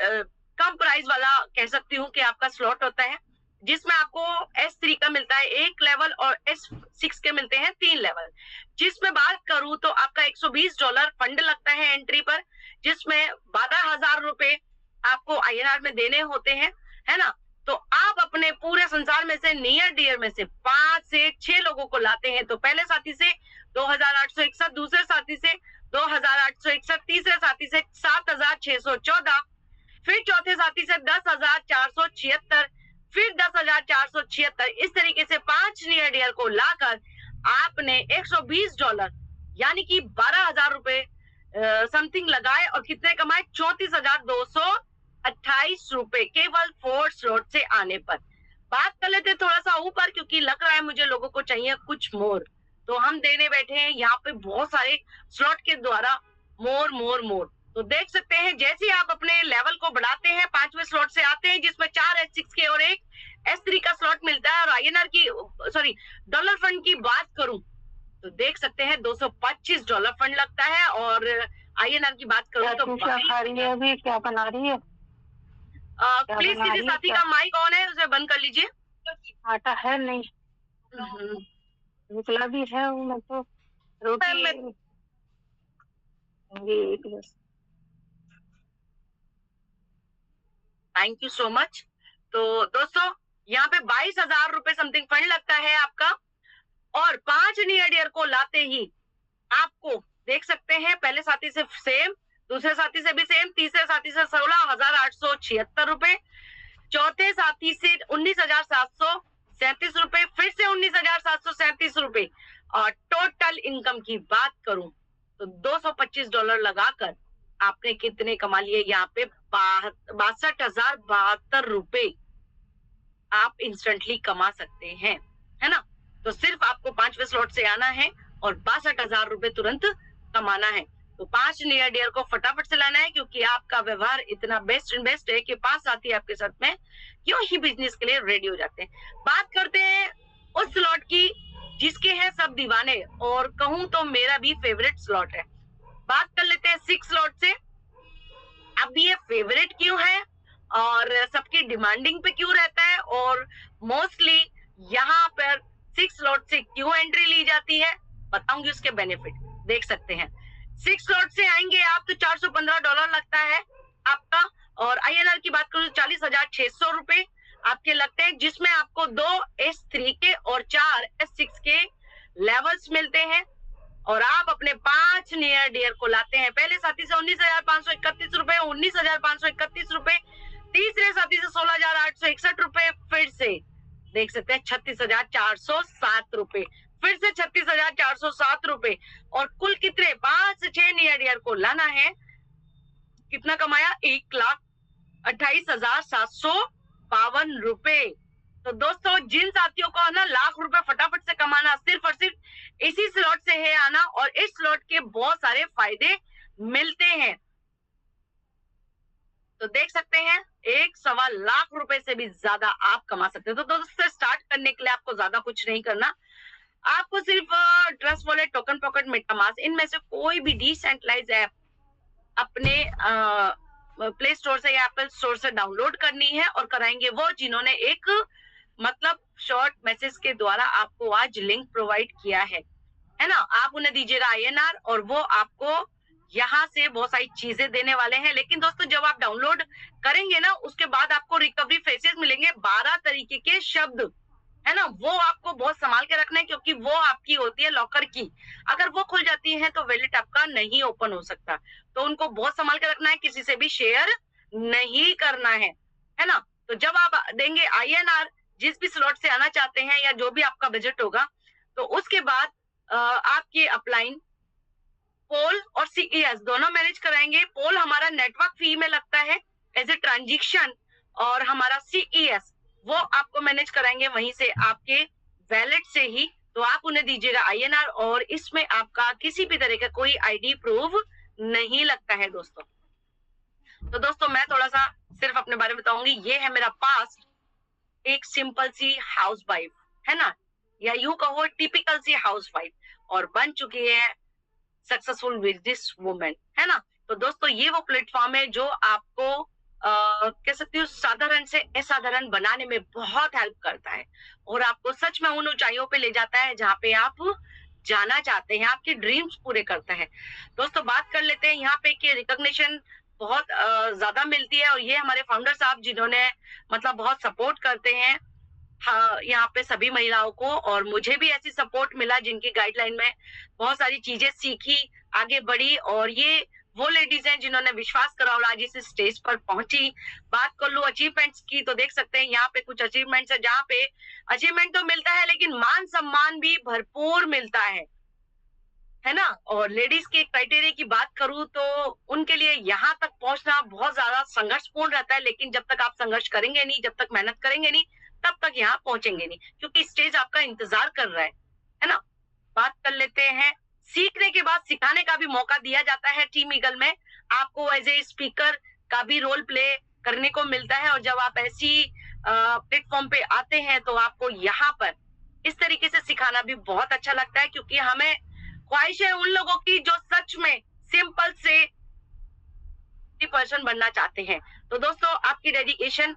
कम प्राइस वाला कह सकती हूँ कि आपका स्लॉट होता है, जिसमें आपको S3 का मिलता है 1 लेवल और S6 के मिलते हैं 3 लेवल। जिसमें बात करूं तो आपका $120 फंड लगता है एंट्री पर, जिसमें 12,000 रुपए आपको INR में देने होते हैं, है ना। तो आप अपने पूरे संसार में से, नियर डियर में से 5 से 6 लोगों को लाते हैं, तो पहले साथी से 2,861, दूसरे साथी से 2,861, तीसरे साथी से 7,614, फिर चौथे साथी से 10,476, फिर 10,476। इस तरीके से 5 नियर डियर को लाकर आपने $120 यानी कि 12,000 रुपए समथिंग लगाए और कितने कमाए? 34,228 रुपए केवल 4 स्लॉट से आने पर। बात कर लेते थोड़ा सा ऊपर, क्योंकि लग रहा है मुझे लोगों को चाहिए कुछ मोर, तो हम देने बैठे हैं यहाँ पे बहुत सारे स्लॉट के द्वारा मोर मोर मोर। तो देख सकते हैं जैसे ही आप अपने लेवल को बढ़ाते हैं, 5वें स्लॉट से आते हैं, जिसमें 4 S6 के और 1 S3 का स्लॉट मिलता है। और INR की, सॉरी, डॉलर फंड की बात करूं तो देख सकते हैं $225 फंड लगता है, और INR की बात करूं तो अभी क्या बना रही है? प्लीज किसी साथी का माइक ऑन है, उसे बंद कर लीजिए। आटा है नहीं, निकला भी है वो, मैं तो रोटी थैंक यू सो मच। तो दोस्तों यहाँ पे 22,000 रुपए समथिंग फंड लगता है आपका, और 5 नियर डियर को लाते ही आपको देख सकते हैं पहले साथी से सेम, दूसरे साथी से भी सेम, तीसरे साथी से 16,876 रुपए, चौथे साथी से 19,737 रुपए, फिर से 19,737 रुपए। और टोटल इनकम की बात करूं तो $225 लगाकर आपने कितने कमा लिए? यहाँ पे 62,072 रुपए आप इंस्टेंटली कमा सकते हैं, है ना। तो सिर्फ आपको 5वें स्लॉट से आना है और 62,000 रुपए तुरंत कमाना है। तो 5 नियर डियर को फटाफट से लाना है, क्योंकि आपका व्यवहार इतना बेस्ट एंड बेस्ट है कि 5 साथी आपके साथ में क्यों ही बिजनेस के लिए रेडी हो जाते हैं। बात करते हैं उस स्लॉट की जिसके हैं सब दीवाने, और कहूं तो मेरा भी फेवरेट स्लॉट है। बात कर लेते हैं 6 स्लॉट से। अब ये फेवरेट क्यों है और सबकी डिमांडिंग पे क्यों रहता है, और मोस्टली यहाँ पर 6 स्लॉट से क्यों एंट्री ली जाती है, बताऊंगी उसके बेनिफिट। देख सकते हैं 6 स्लॉट से आएंगे आप तो $415 लगता है आपका, और INR की बात करूं तो 40,600 रुपए आपके लगते हैं, जिसमें आपको 2 S3 के और 4 S6 के लेवल्स मिलते हैं, और आप अपने 5 नियर डियर को लाते हैं। पहले साथी से 19,531 रुपए, 19,531 रुपए, तीसरे साथी से 16,861 रुपए, फिर से देख सकते हैं 36,407 रुपए, फिर से 36,407 रुपए, और कुल कितने? 5 से 6 नियर डियर को लाना है। कितना कमाया? 1,28,752 रुपए। तो दोस्तों जिन साथियों को है ना लाख रुपए फटाफट से कमाना, सिर्फ और सिर्फ इसी स्लॉट से है आना, और इस स्लॉट के बहुत सारे फायदे मिलते हैं। तो देख सकते हैं 1.25 लाख रुपए से भी ज्यादा आप कमा सकते हैं। तो दोस्तों स्टार्ट करने के लिए आपको ज्यादा कुछ नहीं करना, आपको सिर्फ trust wallet, token pocket, MetaMask, इनमें से कोई भी डिसेंट्रलाइज ऐप अपने प्ले स्टोर से या एप्पल स्टोर से डाउनलोड करनी है, और कराएंगे वो जिन्होंने एक मतलब शॉर्ट मैसेज के द्वारा आपको आज लिंक प्रोवाइड किया है ना। आप उन्हें दीजिएगा INR और वो आपको यहाँ से बहुत सारी चीजें देने वाले हैं। लेकिन दोस्तों जब आप डाउनलोड करेंगे ना, उसके बाद आपको रिकवरी फ्रेजेस मिलेंगे, 12 तरीके के शब्द, है ना। वो आपको बहुत संभाल के रखना है, क्योंकि वो आपकी होती है लॉकर की। अगर वो खुल जाती है तो वैलेट आपका नहीं ओपन हो सकता, तो उनको बहुत संभाल के रखना है, किसी से भी शेयर नहीं करना है ना। तो जब आप देंगे INR जिस भी स्लॉट से आना चाहते हैं या जो भी आपका बजट होगा, तो उसके बाद आपके अपलाइन, पोल और CES दोनों मैनेज कराएंगे। पोल हमारा नेटवर्क फी में लगता है एज ए ट्रांजेक्शन, और हमारा CES वो आपको मैनेज कराएंगे वहीं से आपके वैलेट से ही। तो आप उन्हें दीजिएगा INR, और इसमें आपका किसी भी तरह का कोई ID प्रूफ नहीं लगता है दोस्तों। तो दोस्तों मैं थोड़ा सा सिर्फ अपने बारे में बताऊंगी। ये है मेरा पास्ट, एक सिंपल सी हाउसवाइफ, है ना, या यूं कहो टिपिकल सी हाउसवाइफ, और बन चुकी है सक्सेसफुल बिजनेस वुमेन, है ना। तो दोस्तों ये वो प्लेटफॉर्म है जो आपको कह सकती हूँ साधारण से असाधारण बनाने में बहुत हेल्प करता है, और आपको सच में उन ऊंचाइयों पे ले जाता है जहाँ पे आप जाना चाहते हैं, आपके ड्रीम्स पूरे करता है। दोस्तों बात कर लेते हैं यहाँ पे कि रिकॉग्निशन बहुत ज्यादा मिलती है, और ये हमारे फाउंडर साहब जिन्होंने मतलब बहुत सपोर्ट करते हैं, हाँ, यहाँ पे सभी महिलाओं को, और मुझे भी ऐसी सपोर्ट मिला जिनकी गाइडलाइन में बहुत सारी चीजें सीखी, आगे बढ़ी, और ये वो लेडीज हैं जिन्होंने विश्वास करा और आज इस स्टेज पर पहुंची। बात कर लूं अचीवमेंट्स की, तो देख सकते हैं यहाँ पे कुछ अचीवमेंट्स है जहाँ पे अचीवमेंट तो मिलता है लेकिन मान सम्मान भी भरपूर मिलता है ना। और लेडीज के क्राइटेरिया की बात करूं तो उनके लिए यहाँ तक पहुंचना बहुत ज्यादा संघर्षपूर्ण रहता है, लेकिन जब तक आप संघर्ष करेंगे नहीं, जब तक मेहनत करेंगे नहीं, तब तक यहाँ पहुंचेंगे नहीं, क्योंकि स्टेज आपका इंतजार कर रहा है ना। बात कर लेते हैं, सीखने के बाद सिखाने का भी मौका दिया जाता है टीम ईगल में। आपको एज ए स्पीकर का भी रोल प्ले करने को मिलता है, और जब आप ऐसी प्लेटफॉर्म पे आते हैं तो आपको यहाँ पर इस तरीके से सिखाना भी बहुत अच्छा लगता है, क्योंकि हमें ख्वाहिश है उन लोगों की जो सच में सिंपल से पर्सन बनना चाहते हैं। तो दोस्तों आपकी डेडिकेशन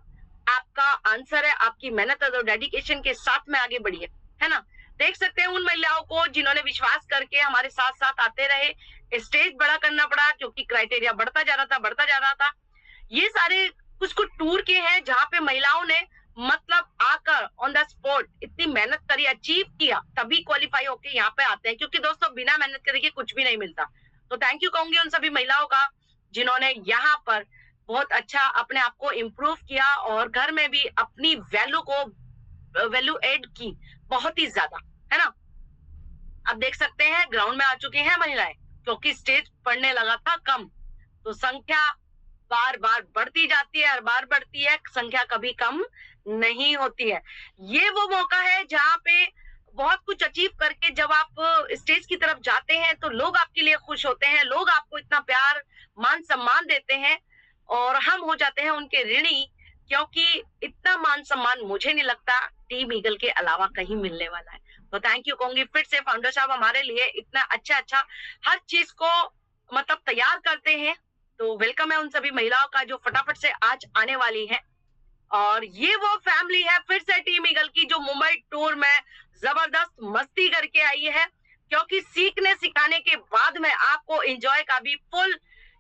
आपका आंसर है, आपकी मेहनत और डेडिकेशन के साथ में आगे बढ़िए, है ना। देख सकते हैं उन महिलाओं को जिन्होंने विश्वास करके हमारे साथ साथ आते रहे, स्टेज बड़ा करना पड़ा क्योंकि क्राइटेरिया बढ़ता जा रहा था। ये सारे कुछ कुछ टूर के हैं जहाँ पे महिलाओं ने मतलब आकर ऑन द स्पॉट इतनी मेहनत करी, अचीव किया, तभी क्वालिफाई होके यहाँ पे आते हैं, क्योंकि दोस्तों बिना मेहनत के देखिए कुछ भी नहीं मिलता। तो थैंक यू कहूंगी उन सभी महिलाओं का जिन्होंने यहाँ पर बहुत अच्छा अपने आप को इम्प्रूव किया, और घर में भी अपनी वैल्यू एड की बहुत ही ज्यादा, है ना। अब देख सकते हैं ग्राउंड में आ चुकी हैं महिलाएं, क्योंकि स्टेज पड़ने लगा था कम, तो संख्या बार बार बढ़ती जाती है, हर बार बढ़ती है, संख्या कभी कम नहीं होती है। ये वो मौका है जहाँ पे बहुत कुछ अचीव करके जब आप स्टेज की तरफ जाते हैं तो लोग आपके लिए खुश होते हैं, लोग आपको इतना प्यार मान सम्मान देते हैं, और हम हो जाते हैं उनके ऋणी, क्योंकि इतना मान सम्मान मुझे नहीं लगता टीम ईगल के अलावा कहीं मिलने वाला है। तो थैंक यू कहूंगी फिर से, फाउंडर साहब हमारे लिए इतना अच्छा हर चीज को मतलब तैयार करते हैं। तो वेलकम है उन सभी महिलाओं का जो फटाफट से आज आने वाली है, और ये वो फैमिली है फिर से टीम ईगल की जो मुंबई टूर में जबरदस्त मस्ती करके आई है, क्योंकि सीखने सिखाने के बाद में आपको एंजॉय का भी फुल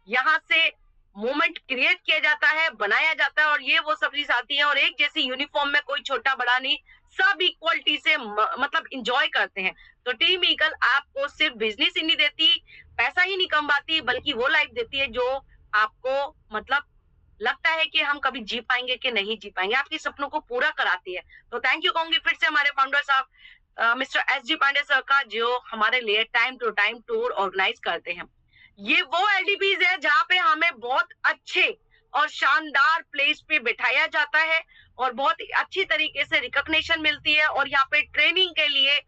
यहाँ से मोमेंट क्रिएट किया जाता है, बनाया जाता है, और ये वो सभी साथी हैं, और एक जैसी यूनिफॉर्म में कोई छोटा बड़ा नहीं, सब इक्वलिटी से मतलब इंजॉय करते हैं। तो टीम ईगल आपको सिर्फ बिजनेस ही नहीं देती, पैसा ही नहीं कमाती, बल्कि वो लाइफ देती है जो आपको मतलब लगता है कि हम कभी जी पाएंगे कि नहीं जी पाएंगे, आपके सपनों को पूरा कराती है। तो थैंक यू कहूंगी फिर से हमारे फाउंडर साहब मिस्टर एस.जी. पांडे सर का, जो हमारे लिए time to time tour organise करते हैं। ये वो एलडीपीज है जहाँ पे हमें बहुत अच्छे और शानदार प्लेस पे बिठाया जाता है, और बहुत अच्छी तरीके से रिकॉग्निशन मिलती है, और यहाँ पे ट्रेनिंग के लिए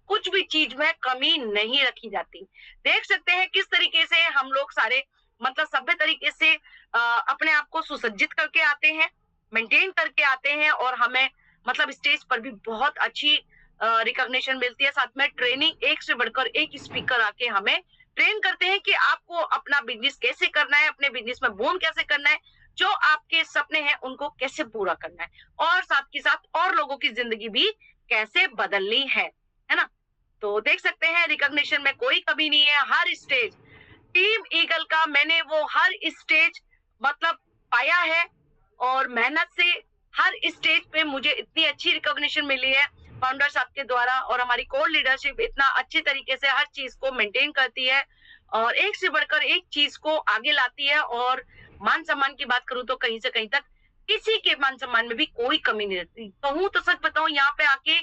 कुछ भी चीज में कमी नहीं रखी जाती। देख सकते हैं किस तरीके से हम लोग सारे मतलब सभ्य तरीके से अपने आप को सुसज्जित करके आते हैं, मेंटेन करके आते हैं, और हमें मतलब स्टेज पर भी बहुत अच्छी रिकॉग्निशन मिलती है। साथ में ट्रेनिंग एक से बढ़कर एक स्पीकर आके हमें ट्रेन करते हैं कि आपको अपना बिजनेस कैसे करना है, अपने बिजनेस में बूम कैसे करना है, जो आपके सपने हैं उनको कैसे पूरा करना है, और साथ के साथ और लोगों की जिंदगी भी कैसे बदलनी है ना। तो देख सकते हैं रिकॉग्निशन में कोई कमी नहीं है, हर स्टेज टीम ईगल का मैंने वो हर स्टेज मतलब पाया है, और मेहनत से हर स्टेज पे मुझे इतनी अच्छी रिकॉग्निशन मिली है फाउंडर साहब के द्वारा, और हमारी कोर लीडरशिप इतना अच्छी तरीके से हर चीज को मेंटेन करती है, और एक से बढ़कर एक चीज को आगे लाती है। और मान सम्मान की बात करूं तो कहीं से कहीं तक किसी के मान सम्मान में भी कोई कमी नहीं रहती। कहूं तो सच बताऊं, यहाँ पे आके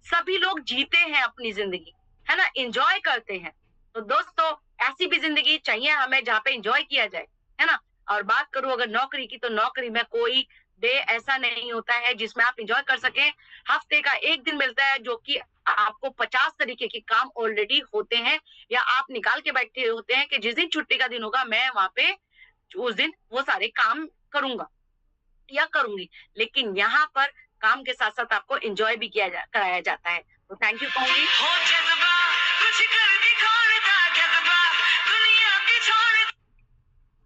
सभी लोग जीते हैं अपनी जिंदगी, है ना, एंजॉय करते हैं। तो दोस्तों ऐसी भी जिंदगी चाहिए हमें जहाँ पे एंजॉय किया जाए, है ना। और बात करूं अगर नौकरी की, तो नौकरी में कोई डे ऐसा नहीं होता है जिसमें आप एंजॉय कर सके। हफ्ते का एक दिन मिलता है जो कि आपको 50 तरीके के काम ऑलरेडी होते हैं, या आप निकाल के बैठे होते हैं कि जिस दिन छुट्टी का दिन होगा मैं वहां पे उस दिन वो सारे काम करूंगा या करूंगी। लेकिन यहाँ पर काम के साथ साथ आपको एंजॉय भी कराया जाता है। तो थैंक यू कहूंगी।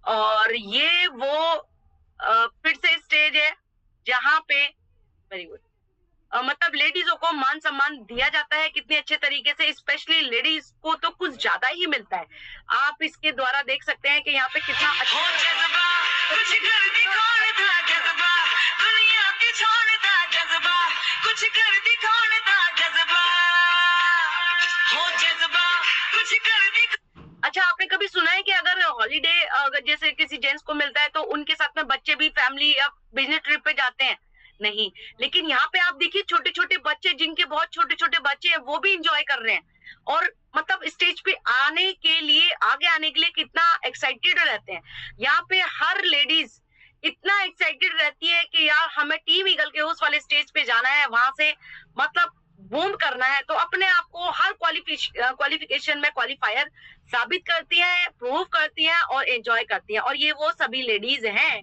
और ये वो फिर से स्टेज है जहाँ पे वेरी गुड मतलब लेडीजों को मान सम्मान दिया जाता है कितने अच्छे तरीके से, स्पेशली लेडीज को तो कुछ ज्यादा ही मिलता है। आप इसके द्वारा देख सकते हैं कि यहाँ पे कितना अच्छा अच्छा, आपने कभी सुना है कि अगर हॉलीडे अगर जैसे किसी जेंट्स को मिलता है तो उनके साथ में बच्चे भी फैमिली या बिजनेस ट्रिप पे जाते हैं? नहीं, लेकिन यहाँ पे आप देखिए छोटे छोटे बच्चे, जिनके बहुत छोटे छोटे बच्चे हैं, वो भी इंजॉय कर रहे हैं और मतलब स्टेज पे आने के लिए, आगे आने के लिए कितना एक्साइटेड रहते हैं। यहाँ पे हर लेडीज इतना एक्साइटेड रहती है कि यार हमें टीम ईगल के उस वाले स्टेज पे जाना है, वहां से मतलब बूम करना है। तो अपने आप को हर क्वालिफिकेशन में क्वालिफायर साबित करती है, प्रूव करती है और एंजॉय करती है। और ये वो सभी लेडीज हैं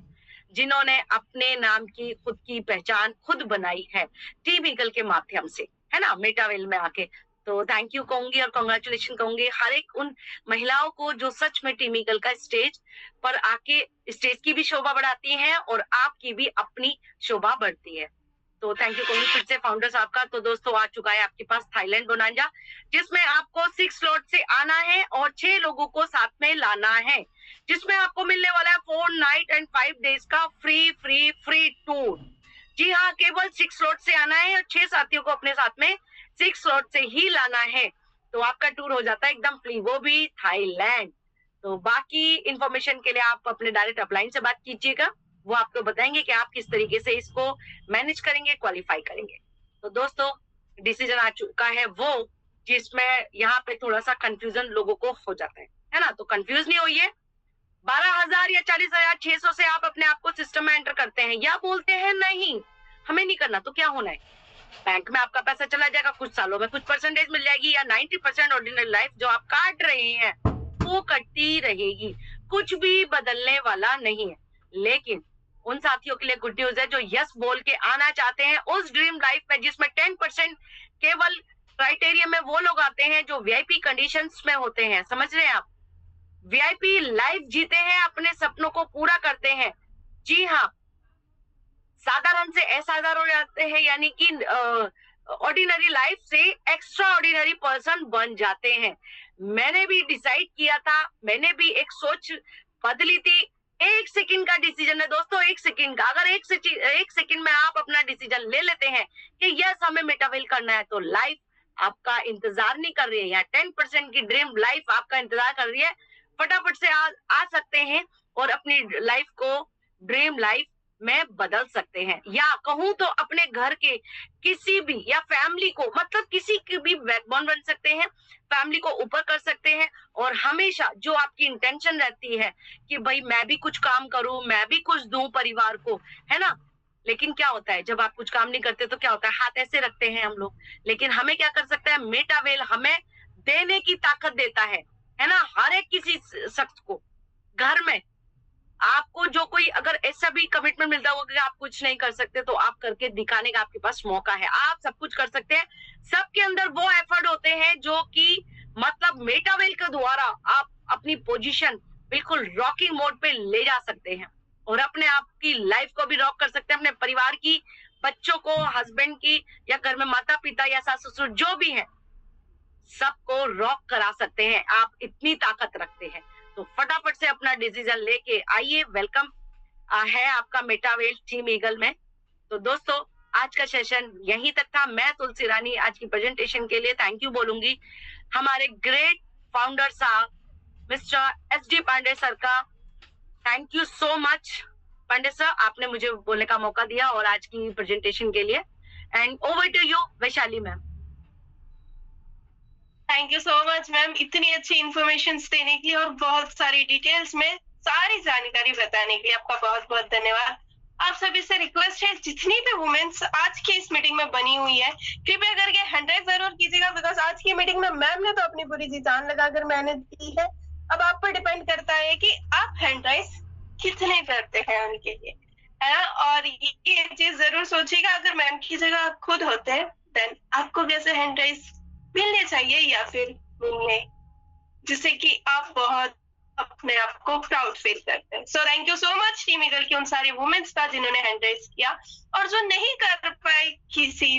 जिन्होंने अपने नाम की खुद की पहचान खुद बनाई है टीम ईगल के माध्यम से, है ना, मेटावेल में आके। तो थैंक यू कहूंगी और कांग्रेचुलेशन कहूंगी हर एक उन महिलाओं को जो सच में टीम ईगल का स्टेज पर आके स्टेज की भी शोभा बढ़ाती हैं और आपकी भी अपनी शोभा बढ़ती है। तो थैंक यू कहूंगी फिर से फाउंडर साहब का। तो दोस्तों आ चुका है आपके पास थाईलैंड बोनांजा, जिसमें आपको 6 स्लॉट से आना है और 6 लोगों को साथ में लाना है, जिसमें आपको मिलने वाला है 4 नाइट एंड 5 डेज का फ्री टूर। जी हाँ, केवल 6 स्लॉट से आना है और 6 साथियों को अपने साथ में 6 स्लॉट से ही लाना है, तो आपका टूर हो जाता है एकदम फ्री, वो भी थाईलैंड। तो बाकी इंफॉर्मेशन के लिए आप अपने डायरेक्ट अपलाइन से बात कीजिएगा, वो आपको बताएंगे कि आप किस तरीके से इसको मैनेज करेंगे, क्वालिफाई करेंगे। तो दोस्तों डिसीजन आ चुका है वो जिसमें यहाँ पे थोड़ा सा कंफ्यूजन लोगों को हो जाता है ना, तो कंफ्यूज नहीं होइए। 12,000 या 40,600 से आप अपने आप को सिस्टम में एंटर करते हैं या बोलते हैं नहीं हमें नहीं करना, तो क्या होना है, बैंक में आपका पैसा चला जाएगा, कुछ सालों में कुछ परसेंटेज मिल जाएगी या 90% ऑर्डिनरी लाइफ जो आप काट रहे हैं वो कटती रहेगी, कुछ भी बदलने वाला नहीं है। लेकिन उन साथियों के लिए गुड न्यूज है जो यस बोल के आना चाहते हैं उस ड्रीम लाइफ में, जिसमें 10% केवल क्राइटेरिया में वो लोग आते हैं जो वीआईपी कंडीशंस में होते हैं। समझ रहे हैं आप, वीआईपी लाइफ जीते हैं, अपने सपनों को पूरा करते हैं। जी हाँ, साधारण से असाधारण हो जाते हैं, यानी कि ऑर्डिनरी लाइफ से एक्स्ट्रा ऑर्डिनरी पर्सन बन जाते हैं। मैंने भी डिसाइड किया था, मैंने भी एक सोच बदली थी। 1 सेकंड का डिसीजन है दोस्तों, 1 सेकंड का। अगर 1 सेकंड में आप अपना डिसीजन ले लेते हैं कि यस हमें मेटावेल करना है, तो लाइफ आपका इंतजार नहीं कर रही है, या 10% की ड्रीम लाइफ आपका इंतजार कर रही है। फटाफट से आ सकते हैं और अपनी लाइफ को ड्रीम लाइफ में बदल सकते हैं, या कहूं तो अपने घर के किसी भी या फैमिली को, मतलब किसी की भी बैकबोन बन सकते हैं, फैमिली को ऊपर कर सकते हैं। और हमेशा जो आपकी इंटेंशन रहती है कि भाई मैं भी कुछ काम करूं, मैं भी कुछ दूं परिवार को, है ना। लेकिन क्या होता है जब आप कुछ काम नहीं करते तो क्या होता है, हाथ ऐसे रखते हैं हम लोग। लेकिन हमें क्या कर सकता है, मेटावेल हमें देने की ताकत देता है ना। हर एक किसी शख्स को घर में आपको जो कोई अगर ऐसा भी कमिटमेंट मिलता होगा कि आप कुछ नहीं कर सकते, तो आप करके दिखाने का आपके पास मौका है, आप सब कुछ कर सकते हैं। सबके अंदर वो एफर्ट होते हैं जो कि मतलब मेटावेल के द्वारा आप अपनी पोजीशन बिल्कुल रॉकिंग मोड पे ले जा सकते हैं और अपने आप की लाइफ को भी रॉक कर सकते हैं, अपने परिवार की, बच्चों को, हस्बैंड की, या घर में माता पिता या सास ससुर जो भी है, सबको रॉक करा सकते हैं। आप इतनी ताकत रखते हैं, तो फटाफट से अपना डिसीजन लेके आइए। वेलकम है आपका मेटावेल टीम ईगल में। तो दोस्तों आज का सेशन यहीं तक था। मैं तुलसी रानी आज की प्रेजेंटेशन के लिए थैंक यू बोलूंगी हमारे ग्रेट फाउंडर साहब mister S D Pandey sir का। Thank you so much Pandey sir, आपने मुझे बोलने का मौका दिया और आज की प्रेजेंटेशन के लिए। And over to you Vaishali ma'am. Thank you so much ma'am, इतनी अच्छी इंफॉर्मेशन देने के लिए और बहुत सारी डिटेल्स में सारी जानकारी बताने के लिए आपका बहुत बहुत धन्यवाद। आप सभी से रिक्वेस्ट है, जितनी भी वुमेन्स आज की इस मीटिंग में बनी हुई है, कृपया करके हैंड राइज जरूर कीजिएगा, बिकॉज आज की मीटिंग में मैम ने तो अपनी पूरी जी जान लगाकर मेहनत की है। अब आप पर डिपेंड करता है कि आप हैंड राइज कितने करते हैं उनके लिए। है ना? और ये चीज़ ज़रूर सोचिएगा, अगर मैम की जगह आप खुद होते हैं, देन आपको कैसे हैंड राइज़ मिलने चाहिए या फिर मिलने, जिससे कि आप बहुत अपने आप को प्राउड फील करते हैं। So thank you so much team Eagle की उन सारे वुमेन्स का जिन्होंने हैंड राइज़ किया, और जो नहीं कर पाए किसी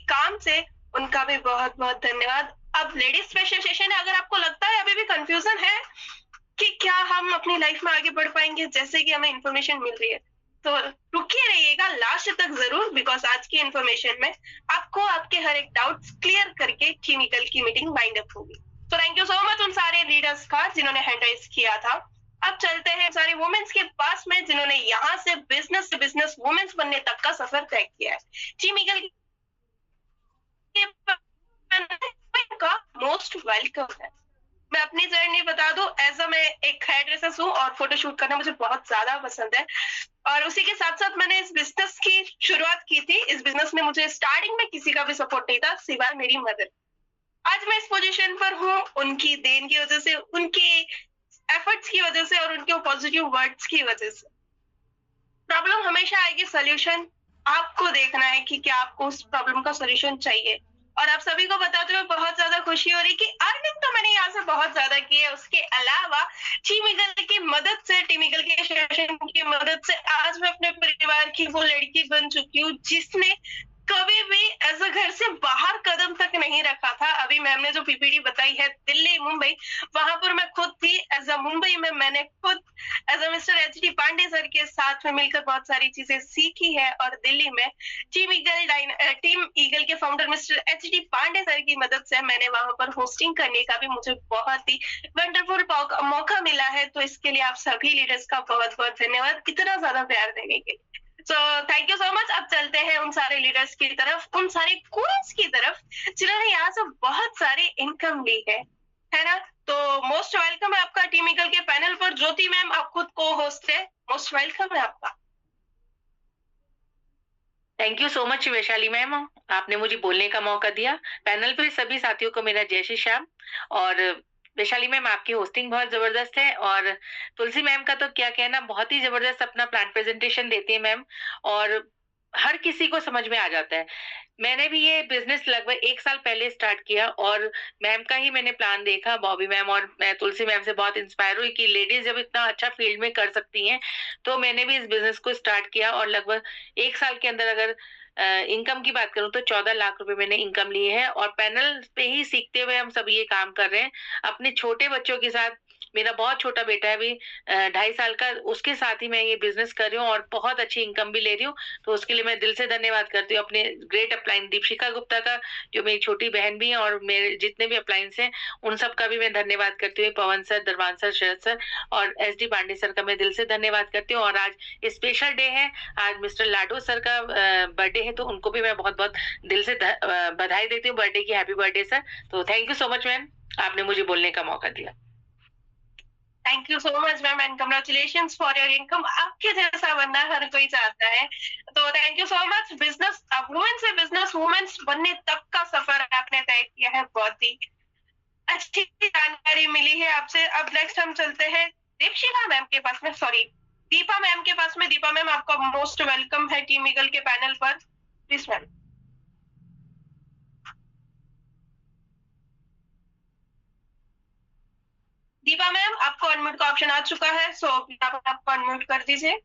काम से, उनका भी बहुत-बहुत धन्यवाद। अब लेडीज़ स्पेशल सेशन है, अगर आपको लगता है अभी भी कन्फ्यूज़न है कि क्या हम अपनी लाइफ में आगे बढ़ पाएँगे जैसे कि हमें इन्फॉर्मेशन मिल रही है, तो रुके रहिएगा लास्ट तक ज़रूर, बिकॉज़ आज की इन्फॉर्मेशन में आपको आपके हर एक डाउट्स क्लियर करके टीम ईगल की मीटिंग वाइंड अप होगी। तो थैंक यू सो मच उन सारे लीडर्स का जिन्होंने हैंड राइज़ किया था। अब चलते हैं सारी वुमेन्स के पास में जिन्होंने यहाँ से बिज़नेस वुमेन्स बनने तक का सफर तय किया है। टीम ईगल का मोस्ट वेलकम है। मैं अपनी जर्नी बता दूं, एज अ मैं एक हेयर ड्रेसर हूँ और फोटोशूट करना मुझे बहुत ज्यादा पसंद है, और उसी के साथ साथ मैंने इस बिजनेस की शुरुआत की थी। इस बिजनेस में मुझे स्टार्टिंग में किसी का भी सपोर्ट नहीं था सिवाय मेरी मदर। आज मैं इस पोजीशन पर हूँ उनकी देन की वजह से, उनके एफर्ट्स की वजह से और उनके पॉजिटिव वर्ड्स की वजह से। प्रॉब्लम हमेशा आएगी, सोल्यूशन आपको देखना है कि क्या आपको उस प्रॉब्लम का सोल्यूशन चाहिए। और आप सभी को बताते हुए बहुत ज्यादा खुशी हो रही कि अर्निंग तो मैंने यहाँ से बहुत ज्यादा की है, उसके अलावा टीम ईगल की मदद से, टीम ईगल के सेशन की मदद से आज मैं अपने परिवार की वो लड़की बन चुकी हूँ जिसने कभी भी एज अ घर से बाहर कदम तक नहीं रखा था। अभी मैम ने जो पीपीटी बताई है दिल्ली मुंबई, वहां पर मैं खुद थी। एज अ मुंबई में मैंने खुद as a mister H D. Pandey sir के साथ में मिलकर बहुत सारी चीजें सीखी है, और दिल्ली में टीम ईगल के founder mister H D. Pandey sir की मदद से मैंने वहां पर होस्टिंग करने का भी मुझे बहुत ही वंडरफुल मौका मिला है। तो इसके लिए आप सभी लीडर्स का बहुत बहुत धन्यवाद इतना ज्यादा प्यार देने के लिए। So thank you so much. अब चलते हैं उन सारे लीडर्स की तरफ, उन सारे क्वींस की तरफ जिन्होंने यहाँ से बहुत सारी इनकम ली है ना? तो मोस्ट वेलकम है आपका टीम ईगल के पैनल पर। ज्योति मैम, आप खुद को होस्ट है, मोस्ट वेलकम है आपका। Thank you so much Vaishali ma'am, आपने मुझे बोलने का मौका दिया। पैनल पे सभी साथियों को मेरा जय श्री श्याम। और वैशाली मैम, आपकी होस्टिंग बहुत जबरदस्त है, और तुलसी मैम का तो क्या कहना, बहुत ही जबरदस्त अपना प्लान प्रेजेंटेशन देती है मैम, और हर किसी को समझ में आ जाता है। मैंने भी ये बिजनेस लगभग 1 साल पहले स्टार्ट किया, और मैम का ही मैंने प्लान देखा, बॉबी मैम और मैं तुलसी मैम से बहुत इंस्पायर हुई कि लेडीज जब इतना अच्छा फील्ड में कर सकती हैं, तो मैंने भी इस बिजनेस को स्टार्ट किया। और लगभग 1 साल के अंदर अगर इनकम की बात करूं तो 14 लाख रुपए मैंने इनकम ली है, और पैनल पे ही सीखते हुए हम सब ये काम कर रहे हैं अपने छोटे बच्चों के साथ। मेरा बहुत छोटा बेटा है अभी 2.5 साल का, उसके साथ ही मैं ये बिजनेस कर रही हूँ और बहुत अच्छी इनकम भी ले रही हूँ। तो उसके लिए मैं दिल से धन्यवाद करती हूँ अपने ग्रेट अपलाइन दीपिका गुप्ता का, जो मेरी छोटी बहन भी है, और मेरे जितने भी अपलाइंस हैं उन सब का भी मैं धन्यवाद करती हूँ। पवन सर, दरबान सर, शरद सर और एस.डी. पांडे सर का मैं दिल से धन्यवाद करती हूँ। और आज स्पेशल डे है, आज मिस्टर लाडो सर का बर्थडे है, तो उनको भी मैं बहुत बहुत दिल से बधाई देती हूँ बर्थडे की। Happy birthday sir. तो thank you so much ma'am, आपने मुझे बोलने का मौका दिया। Thank you so much ma'am and congratulations for your income. आपके जैसा बनना हर कोई चाहता है, तो thank you so much. Business women से बिजनेस वुमेन बनने तक का सफर आपने तय किया है, बहुत ही अच्छी जानकारी मिली है आपसे। अब नेक्स्ट हम चलते हैं दीपशिखा मैम के पास में, सॉरी दीपा मैम के पास में। दीपा मैम, आपका मोस्ट वेलकम है टीम ईगल के पैनल पर, प्लीज मैम। दीपा मैम, आपको अनम्यूट का ऑप्शन आ चुका है, सो आपको अनम्यूट कर दीजिए।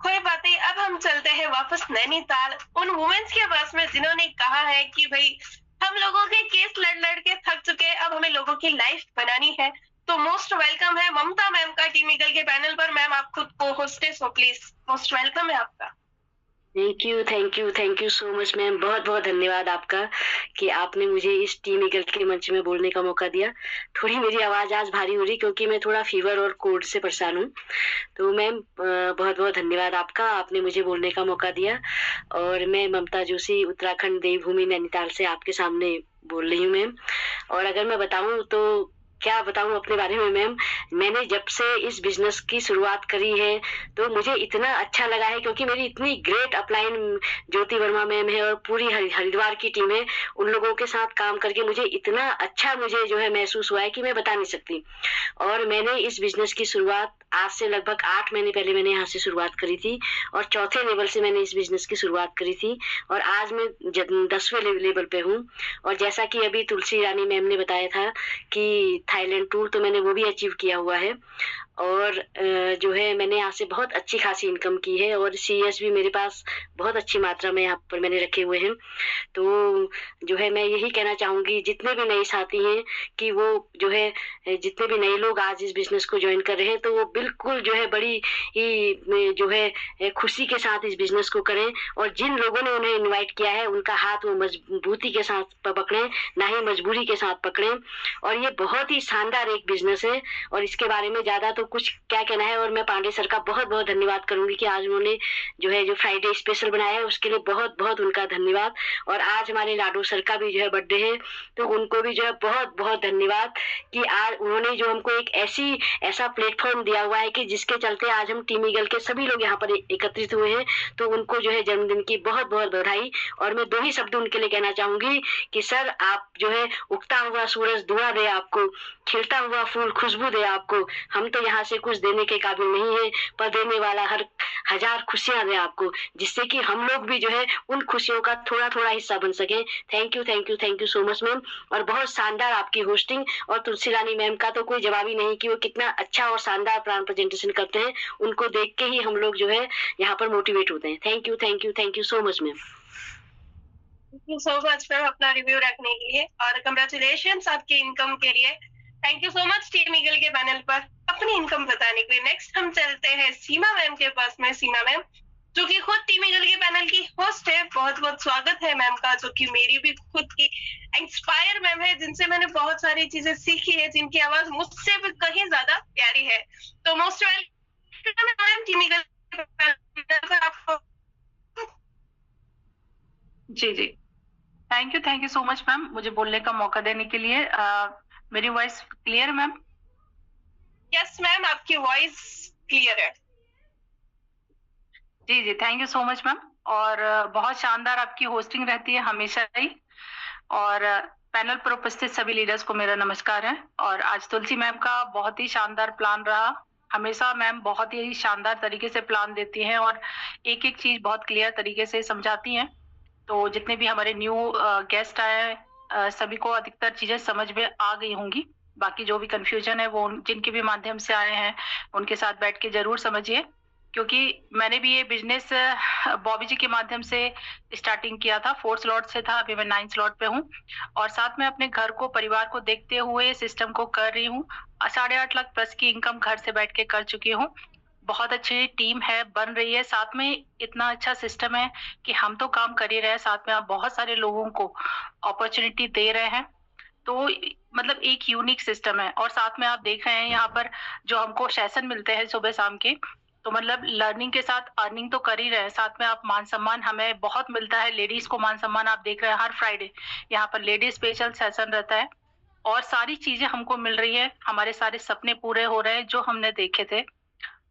कोई बात नहीं। अब हम चलते हैं वापस नैनीताल उन वुमेन्स के पास में जिन्होंने कहा है कि भाई हम लोगों के केस लड़ लड़ के थक चुके, अब हमें लोगों की लाइफ बनानी है। तो मोस्ट वेलकम है ममता मैम का टीम ईगल के पैनल पर। मैम, आप खुद को होस्टेस हो, प्लीज मोस्ट वेलकम है आपका। Thank you so much ma'am. बहुत बहुत धन्यवाद आपका कि आपने मुझे इस टीम ईगल के मंच में बोलने का मौका दिया। थोड़ी मेरी आवाज़ आज भारी हो रही क्योंकि मैं थोड़ा फीवर और कोल्ड से परेशान हूँ। तो मैम बहुत बहुत धन्यवाद आपका, आपने मुझे बोलने का मौका दिया। और मैं ममता जोशी उत्तराखंड देवभूमि नैनीताल से आपके सामने बोल रही हूँ मैम। और अगर मैं बताऊँ तो क्या बताऊँ अपने बारे में मैम, मैंने जब से इस बिजनेस की शुरुआत करी है तो मुझे इतना अच्छा लगा है, क्योंकि मेरी इतनी ग्रेट अपलाइन ज्योति वर्मा मैम है और पूरी हरिद्वार की टीम है। उन लोगों के साथ काम करके मुझे इतना अच्छा मुझे जो है महसूस हुआ है कि मैं बता नहीं सकती। और मैंने इस बिजनेस की शुरुआत आज से लगभग 8 महीने पहले मैंने यहाँ से शुरुआत करी थी और चौथे लेवल से मैंने इस बिजनेस की शुरुआत करी थी और आज मैं 10वें लेवल पे हूँ। और जैसा कि अभी तुलसी रानी मैम ने बताया था कि थाईलैंड टूर, तो मैंने वो भी अचीव किया हुआ है और जो है मैंने यहाँ से बहुत अच्छी खासी इनकम की है और सीएस भी मेरे पास बहुत अच्छी मात्रा में यहाँ पर मैंने रखे हुए हैं। तो जो है मैं यही कहना चाहूंगी जितने भी नए साथी हैं कि वो जो है जितने भी नए लोग आज इस बिजनेस को ज्वाइन कर रहे हैं तो वो बिल्कुल जो है बड़ी ही जो है खुशी के साथ इस बिजनेस को करें और जिन लोगों ने उन्हें इनवाइट किया है उनका हाथ वो मजबूती के साथ पकड़ें, ना ही मजबूरी के साथ पकड़ें। और ये बहुत ही शानदार एक बिजनेस है और इसके बारे में ज्यादा तो कुछ क्या कहना है। और मैं पांडे सर का बहुत बहुत धन्यवाद करूंगी कि आज उन्होंने जो है जो फ्राइडे स्पेशल बनाया है उसके लिए बहुत बहुत उनका धन्यवाद। और आज हमारे लाडो सर का भी जो है बर्थडे है तो उनको भी जो है बहुत बहुत धन्यवाद कि आज उन्होंने जो हमको एक ऐसा प्लेटफॉर्म दिया हुआ है कि जिसके चलते आज हम टीम ईगल के सभी लोग यहाँ पर एकत्रित हुए हैं। तो उनको जो है जन्मदिन की बहुत बहुत बधाई। और मैं 2 ही शब्द उनके लिए कहना चाहूंगी कि सर आप जो है उगता हुआ सूरज दुआ दे आपको, खिलता हुआ फूल खुशबू दे आपको। हम तो यहाँ से कुछ देने के काबिल नहीं है पर देने वाला हर हजार खुशियां दे आपको, जिससे कि हम लोग भी जो है उन खुशियों का थोड़ा थोड़ा हिस्सा बन सके। Thank you thank you thank you so much ma'am. और बहुत शानदार आपकी होस्टिंग और तुलसी रानी मैम का तो कोई जवाब ही नहीं कि वो कितना अच्छा और शानदार प्लान प्रेजेंटेशन करते हैं। उनको देख के ही हम लोग जो है यहाँ पर मोटिवेट होते हैं। Thank you thank you thank you so much ma'am. Thank you so much ma'am अपना रिव्यू रखने के लिए और कंग्रेचुलेशंस आपकी इनकम के लिए। Thank you so much team eagle के पैनल पर अपनी इनकम बताने के लिए। नेक्स्ट हम चलते हैं सीमा मैम के पास में। सीमा मैम जो कि खुद टीम ईगल के पैनल की होस्ट है, बहुत बहुत स्वागत है मैम का, जो कि मेरी भी खुद की इंस्पायर मैम है, जिनसे मैंने बहुत सारी चीजें सीखी है, जिनकी आवाज मुझसे भी कहीं ज्यादा प्यारी है। तो most welcome ma'am team eagle के पैनल पर आपको। जी जी thank you so much ma'am मुझे बोलने का मौका देने के लिए। मेरी वॉइस क्लियर है मैम? यस मैम आपकी वॉइस क्लियर है। जी जी thank you so much ma'am. और बहुत शानदार आपकी होस्टिंग रहती है हमेशा ही। और पैनल पर उपस्थित सभी लीडर्स को मेरा नमस्कार है। और आज तुलसी मैम का बहुत ही शानदार प्लान रहा। हमेशा मैम बहुत ही शानदार तरीके से प्लान देती हैं और एक एक चीज बहुत क्लियर तरीके से समझाती हैं। तो जितने भी हमारे न्यू गेस्ट आए हैं सभी को अधिकतर चीजें समझ में आ गई होंगी। बाकी जो भी कंफ्यूजन है वो जिनके भी माध्यम से आए हैं उनके साथ बैठ के जरूर समझिए, क्योंकि मैंने भी ये बिजनेस बॉबी जी के माध्यम से स्टार्टिंग किया था। 4 स्लॉट से था, अभी मैं 9 स्लॉट पे हूँ और साथ में अपने घर को परिवार को देखते हुए सिस्टम को कर रही हूँ। 8.5 लाख प्लस की इनकम घर से बैठ के कर चुकी हूँ। बहुत अच्छी टीम है, बन रही है, साथ में इतना अच्छा सिस्टम है कि हम तो काम कर ही रहे हैं, साथ में आप बहुत सारे लोगों को अपॉर्चुनिटी दे रहे हैं। तो मतलब एक यूनिक सिस्टम है। और साथ में आप देख रहे हैं यहाँ पर जो हमको सेशन मिलते हैं सुबह शाम के, तो मतलब लर्निंग के साथ अर्निंग तो कर ही रहे हैं, साथ में आप मान सम्मान हमें बहुत मिलता है। लेडीज को मान सम्मान आप देख रहे हैं, हर फ्राइडे यहाँ पर लेडीज स्पेशल सेशन रहता है और सारी चीजें हमको मिल रही है। हमारे सारे सपने पूरे हो रहे हैं जो हमने देखे थे।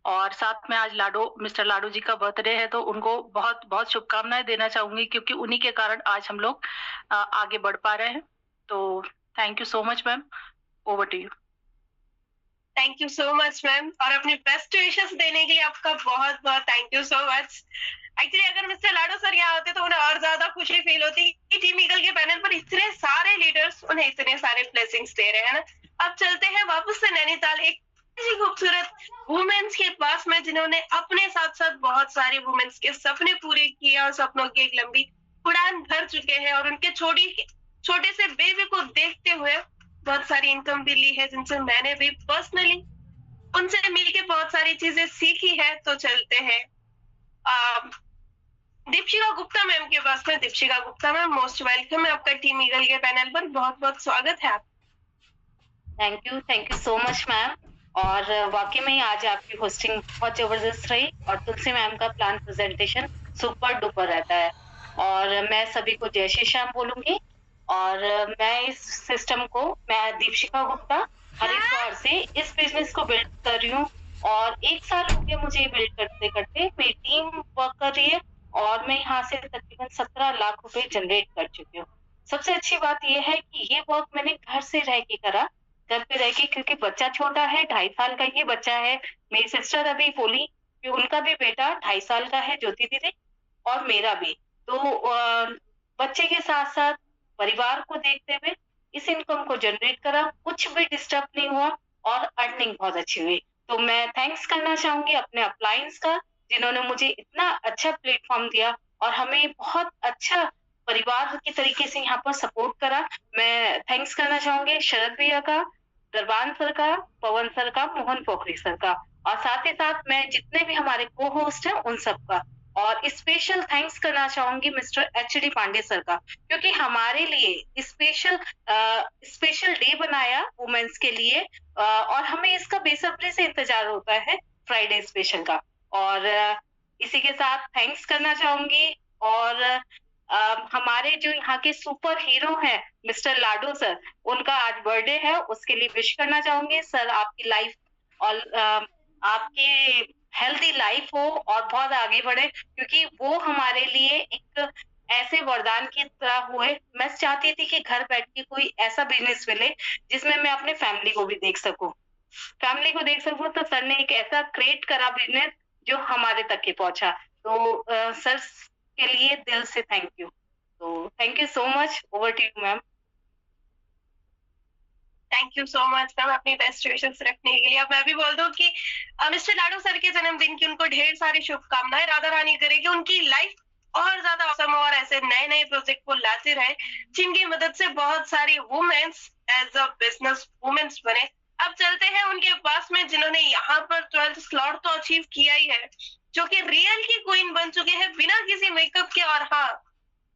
और साथ में आज मिस्टर लाडो जी का बर्थडे है, तो उनको बहुत बहुत शुभकामनाएं देना चाहूंगी, क्योंकि उन्हीं के कारण आज हम लोग आगे बढ़ पा रहे हैं। तो thank you so much ma'am, over to you. Thank you so much ma'am और अपनी बेस्ट विशेस देने के लिए आपका बहुत बहुत thank you so much. Actually अगर मिस्टर लाडो सर यहाँ होते तो उन्हें और ज्यादा खुशी फील होती कि टीम ईगल के पैनल पर इतने सारे लीडर्स उन्हें इतने सारे ब्लेसिंग्स दे रहे हैं ना। अब चलते हैं वापस से नैनीताल, एक खूबसूरत वुमेन्स के पास में, जिन्होंने अपने साथ साथ बहुत सारे वुमेन्स के सपने पूरे किए और सपनों की एक लंबी उड़ान भर चुके हैं और उनके छोटे से बेबी को देखते हुए बहुत सारी इनकम भी ली है, जिनसे मैंने भी पर्सनली उनसे मिलके बहुत सारी चीजें सीखी है। तो चलते हैं दीपशिका गुप्ता मैम के पास में। Deepshikha Gupta ma'am most welcome है आपका टीम ईगल के पैनल पर, बहुत बहुत स्वागत है आप। Thank you so much ma'am. और वाकई में आज आपकी होस्टिंग बहुत जबरदस्त रही और तुलसी मैम का प्लान प्रेजेंटेशन सुपर डुपर रहता है। और मैं सभी को जय श्री श्याम बोलूंगी। और मैं इस सिस्टम को, मैं दीपशिका गुप्ता हरिद्वार से इस बिजनेस को बिल्ड कर रही हूँ और 1 साल हो गया मुझे बिल्ड करते करते। मेरी टीम वर्क कर रही है और मैं यहाँ से तकरीबन 17 लाख रुपए जनरेट कर चुकी हूँ। सबसे अच्छी बात ये है कि ये वर्क मैंने घर से रह के करा, घर पे रह के, क्योंकि बच्चा छोटा है, 2.5 साल का ये बच्चा है। मेरी सिस्टर अभी बोली कि उनका भी बेटा 2.5 साल का है, ज्योति दीदी, और मेरा भी। तो बच्चे के साथ-साथ परिवार को देखते हुए इस इनकम को जनरेट करा, कुछ भी डिस्टर्ब नहीं हुआ और अर्निंग बहुत अच्छी हुई। तो मैं थैंक्स करना चाहूँगी अपने अपलायंस का, जिन्होंने मुझे इतना अच्छा प्लेटफ़ॉर्म दिया और हमें बहुत अच्छा परिवार के तरीके से यहाँ पर सपोर्ट करा। मैं थैंक्स करना चाहूँगी शरद भैया का, दरबान सर का, पवन सर का, मोहन पोखरी सर का, और साथ ही साथ मैं जितने भी हमारे को-होस्ट हैं उन सबका। और स्पेशल थैंक्स करना चाहूँगी मिस्टर एचडी पांडे सर का, क्योंकि हमारे लिए स्पेशल डे बनाया वुमेन्स के लिए, और हमें इसका बेसब्री से इंतजार होता है फ्राइडे स्पेशल का। और इसी के साथ थैंक्स करना चाहूँगी और हमारे जो यहाँ के सुपर हीरो हैं मिस्टर लाडो सर, उनका आज बर्थडे है, उसके लिए विश करना चाहूँगी। सर, आपकी लाइफ और आपकी हेल्दी लाइफ हो और बहुत आगे बढ़े, क्योंकि वो हमारे लिए एक ऐसे वरदान की तरह हुए। मैं चाहती थी कि घर बैठ के कोई ऐसा बिजनेस मिले जिसमें मैं अपने फैमिली को भी देख सकूं, तो सर ने एक ऐसा क्रिएट करा बिजनेस जो हमारे तक ही पहुंचा। तो सर के लिए दिल से थैंक यू। तो thank you so much. Over to you ma'am. Thank you so much ma'am अपनी बेस्ट विशेस रखने के लिए। अब मैं भी बोल दूं कि मिस्टर लाडो सर के जन्मदिन की उनको ढेर सारी शुभकामनाएं। राधा रानी करे कि उनकी लाइफ और ज्यादा औसम और ऐसे नए नए प्रोजेक्ट को लाते रहे, जिनकी मदद से बहुत सारी womens as a business womens बने। अब चलते हैं उनके पास में, जिन्होंने यहाँ पर 12th स्लॉट तो अचीव किया ही है, जो कि रियल की क्वीन बन चुके हैं बिना किसी मेकअप के। और हाँ,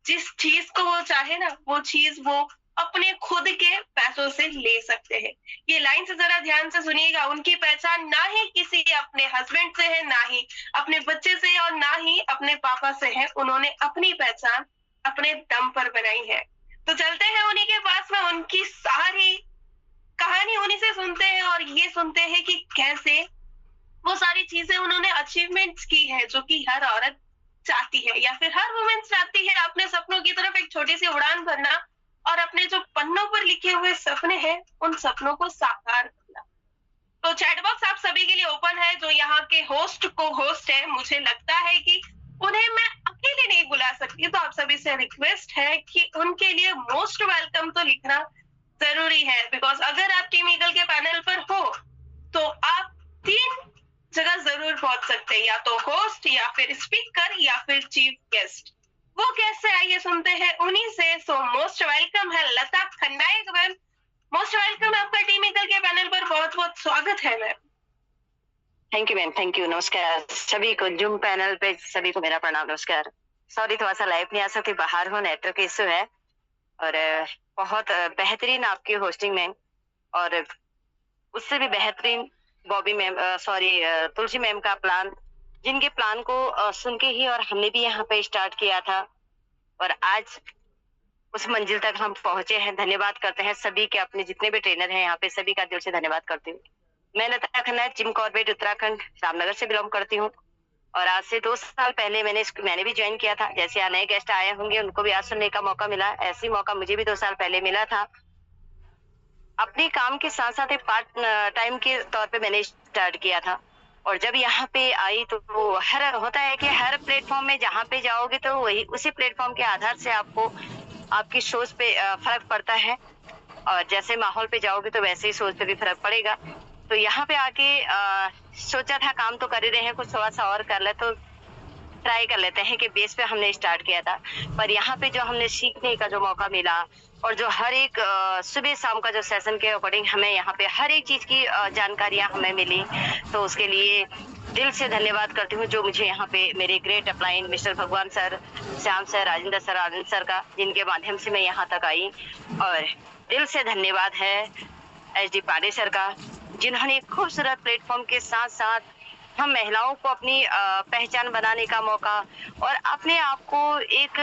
जिस चीज को वो चाहे ना, वो चीज वो अपने खुद के पैसों से ले सकते हैं। ये लाइन से जरा ध्यान से सुनिएगा। उनकी पहचान ना ही किसी अपने हस्बैंड से है, ना ही अपने बच्चे से, और ना ही अपने पापा से है। उन्होंने अपनी पहचान अपने दम पर बनाई है। तो चलते हैं उन्हीं के पास में, उनकी सारी कहानी उन्हीं से सुनते हैं और ये सुनते हैं कि कैसे वो सारी चीजें उन्होंने अचीवमेंट्स की है, जो कि हर औरत चाहती है या फिर हर वुमेन चाहती है, अपने सपनों की तरफ एक छोटी सी उड़ान भरना और अपने जो पन्नों पर लिखे हुए सपने हैं उन सपनों को साकार करना। तो चैट बॉक्स आप सभी के लिए ओपन है। जो यहाँ के होस्ट को होस्ट है, मुझे लगता है कि उन्हें मैं अकेले नहीं बुला सकती, तो आप सभी से रिक्वेस्ट है कि उनके लिए मोस्ट वेलकम तो लिखना जरूरी है। बिकॉज अगर आप टीम ईगल के पैनल पर हो तो आप 3 जगह जरूर पहुंच सकते हैं, या तो होस्ट, या फिर स्पीकर, या फिर चीफ गेस्ट। वो कैसे, आइए सुनते हैं उन्हीं से। सो मोस्ट वेलकम है लता खंडायक मैम। मोस्ट वेलकम, आपका टीम ईगल के पैनल पर बहुत बहुत स्वागत है ma'am. Thank you ma'am, thank you. नमस्कार सभी को, जूम पैनल पे सभी को मेरा प्रणाम, नमस्कार। सॉरी थोड़ा सा लाइव नहीं आ सकती, बाहर हूँ, नेटवर्क इश्यू है। और बहुत बेहतरीन आपकी होस्टिंग मैम, और उससे भी बेहतरीन बॉबी मैम, तुलसी मैम का प्लान, जिनके प्लान को सुन के ही और हमने भी यहाँ पे स्टार्ट किया था और आज उस मंजिल तक हम पहुंचे हैं। धन्यवाद करते हैं सभी के, अपने जितने भी ट्रेनर हैं यहाँ पे सभी का दिल से धन्यवाद करती हूँ। मैं लता खन्ना, जिम कॉर्बेट, उत्तराखंड, रामनगर से बिलोंग करती हूँ। और आज से 2 साल पहले मैंने भी ज्वाइन किया था। जैसे यहाँ नए गेस्ट आए होंगे उनको भी आज सुनने का मौका मिला, ऐसी मौका मुझे भी 2 साल पहले मिला था। अपने काम के साथ साथ एक पार्ट टाइम के तौर पे मैंने स्टार्ट किया था। और जब यहाँ पे आई तो हर होता है कि हर प्लेटफॉर्म में जहाँ पे जाओगे तो वही उसी प्लेटफॉर्म के आधार से आपको आपकी सोच पे फर्क पड़ता है, और जैसे माहौल पे जाओगे तो वैसे ही सोच पे भी फर्क पड़ेगा। तो यहाँ पे आके सोचा था काम तो कर ही रहे हैं, कुछ थोड़ा सा और कर ले तो ट्राई कर लेते हैं कि बेस पे हमने स्टार्ट किया था। पर यहाँ पे जो हमने सीखने का जो मौका मिला और जो हर एक सुबह शाम का जो सेशन के अकॉर्डिंग हमें यहाँ पे हर एक चीज की जानकारियाँ हमें मिली, तो उसके लिए दिल से धन्यवाद करती हूँ। जो मुझे यहाँ पे मेरे great upline mister Bhagwan sir, Shyam sir, Rajendra sir, Anand sir का, जिनके माध्यम से मैं यहाँ तक आई। और दिल से धन्यवाद है एचडी पांडे सर का, जिन्होंने खूबसूरत प्लेटफॉर्म के साथ साथ हम महिलाओं को अपनी पहचान बनाने का मौका और अपने आप को एक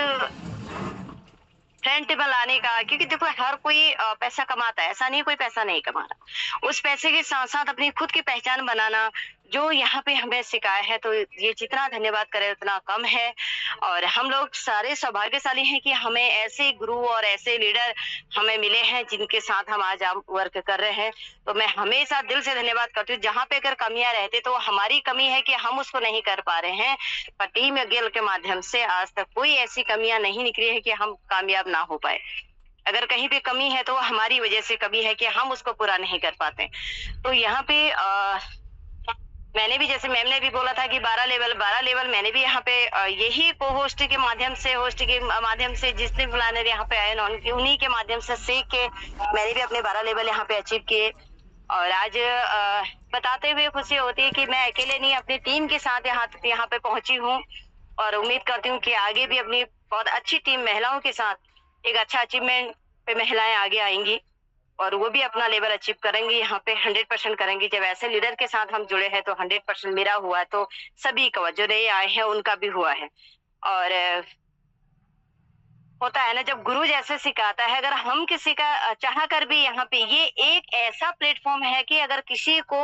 फ्रेंड टेबल लाने का, क्योंकि देखो हर कोई पैसा कमाता है, ऐसा नहीं कोई पैसा नहीं कमा रहा। उस पैसे के साथ साथ अपनी खुद की पहचान बनाना जो यहाँ पे हमें सिखाया है, तो ये जितना धन्यवाद करें उतना कम है। और हम लोग सारे सौभाग्यशाली हैं कि हमें ऐसे गुरु और ऐसे लीडर हमें मिले हैं जिनके साथ हम आज वर्क कर रहे हैं। तो मैं हमेशा दिल से धन्यवाद करती हूँ। जहाँ पे अगर कमियां रहती तो हमारी कमी है कि हम उसको नहीं कर पा रहे हैं, पर टीम गिल के माध्यम से आज तक कोई ऐसी कमियां नहीं निकली है कि हम कामयाब ना हो पाए। अगर कहीं पे कमी है तो हमारी वजह से कमी है कि हम उसको पूरा नहीं कर पाते। तो यहाँ पे मैंने भी, जैसे मैम ने भी बोला था कि 12 लेवल मैंने भी यहाँ पे यही को होस्ट के माध्यम से जितने प्लानर यहाँ पे आए उन्हीं के माध्यम से सीख के मैंने भी अपने 12 लेवल यहाँ पे अचीव किए। और आज बताते हुए खुशी होती है कि मैं अकेले नहीं, अपनी टीम के साथ यहाँ पे पहुंची हूँ। और उम्मीद करती हूँ कि आगे भी अपनी बहुत अच्छी टीम महिलाओं के साथ एक अच्छा अचीवमेंट पे महिलाएं आगे आएंगी और वो भी अपना लेवल अचीव करेंगी। यहाँ पे 100% करेंगी। जब ऐसे लीडर के साथ हम जुड़े हैं तो 100% मेरा हुआ है, तो सभी का जो नए आए हैं उनका भी हुआ है। और होता है ना, जब गुरु जैसे सिखाता है, अगर हम किसी का चाह कर भी यहाँ पे, ये एक ऐसा प्लेटफॉर्म है कि अगर किसी को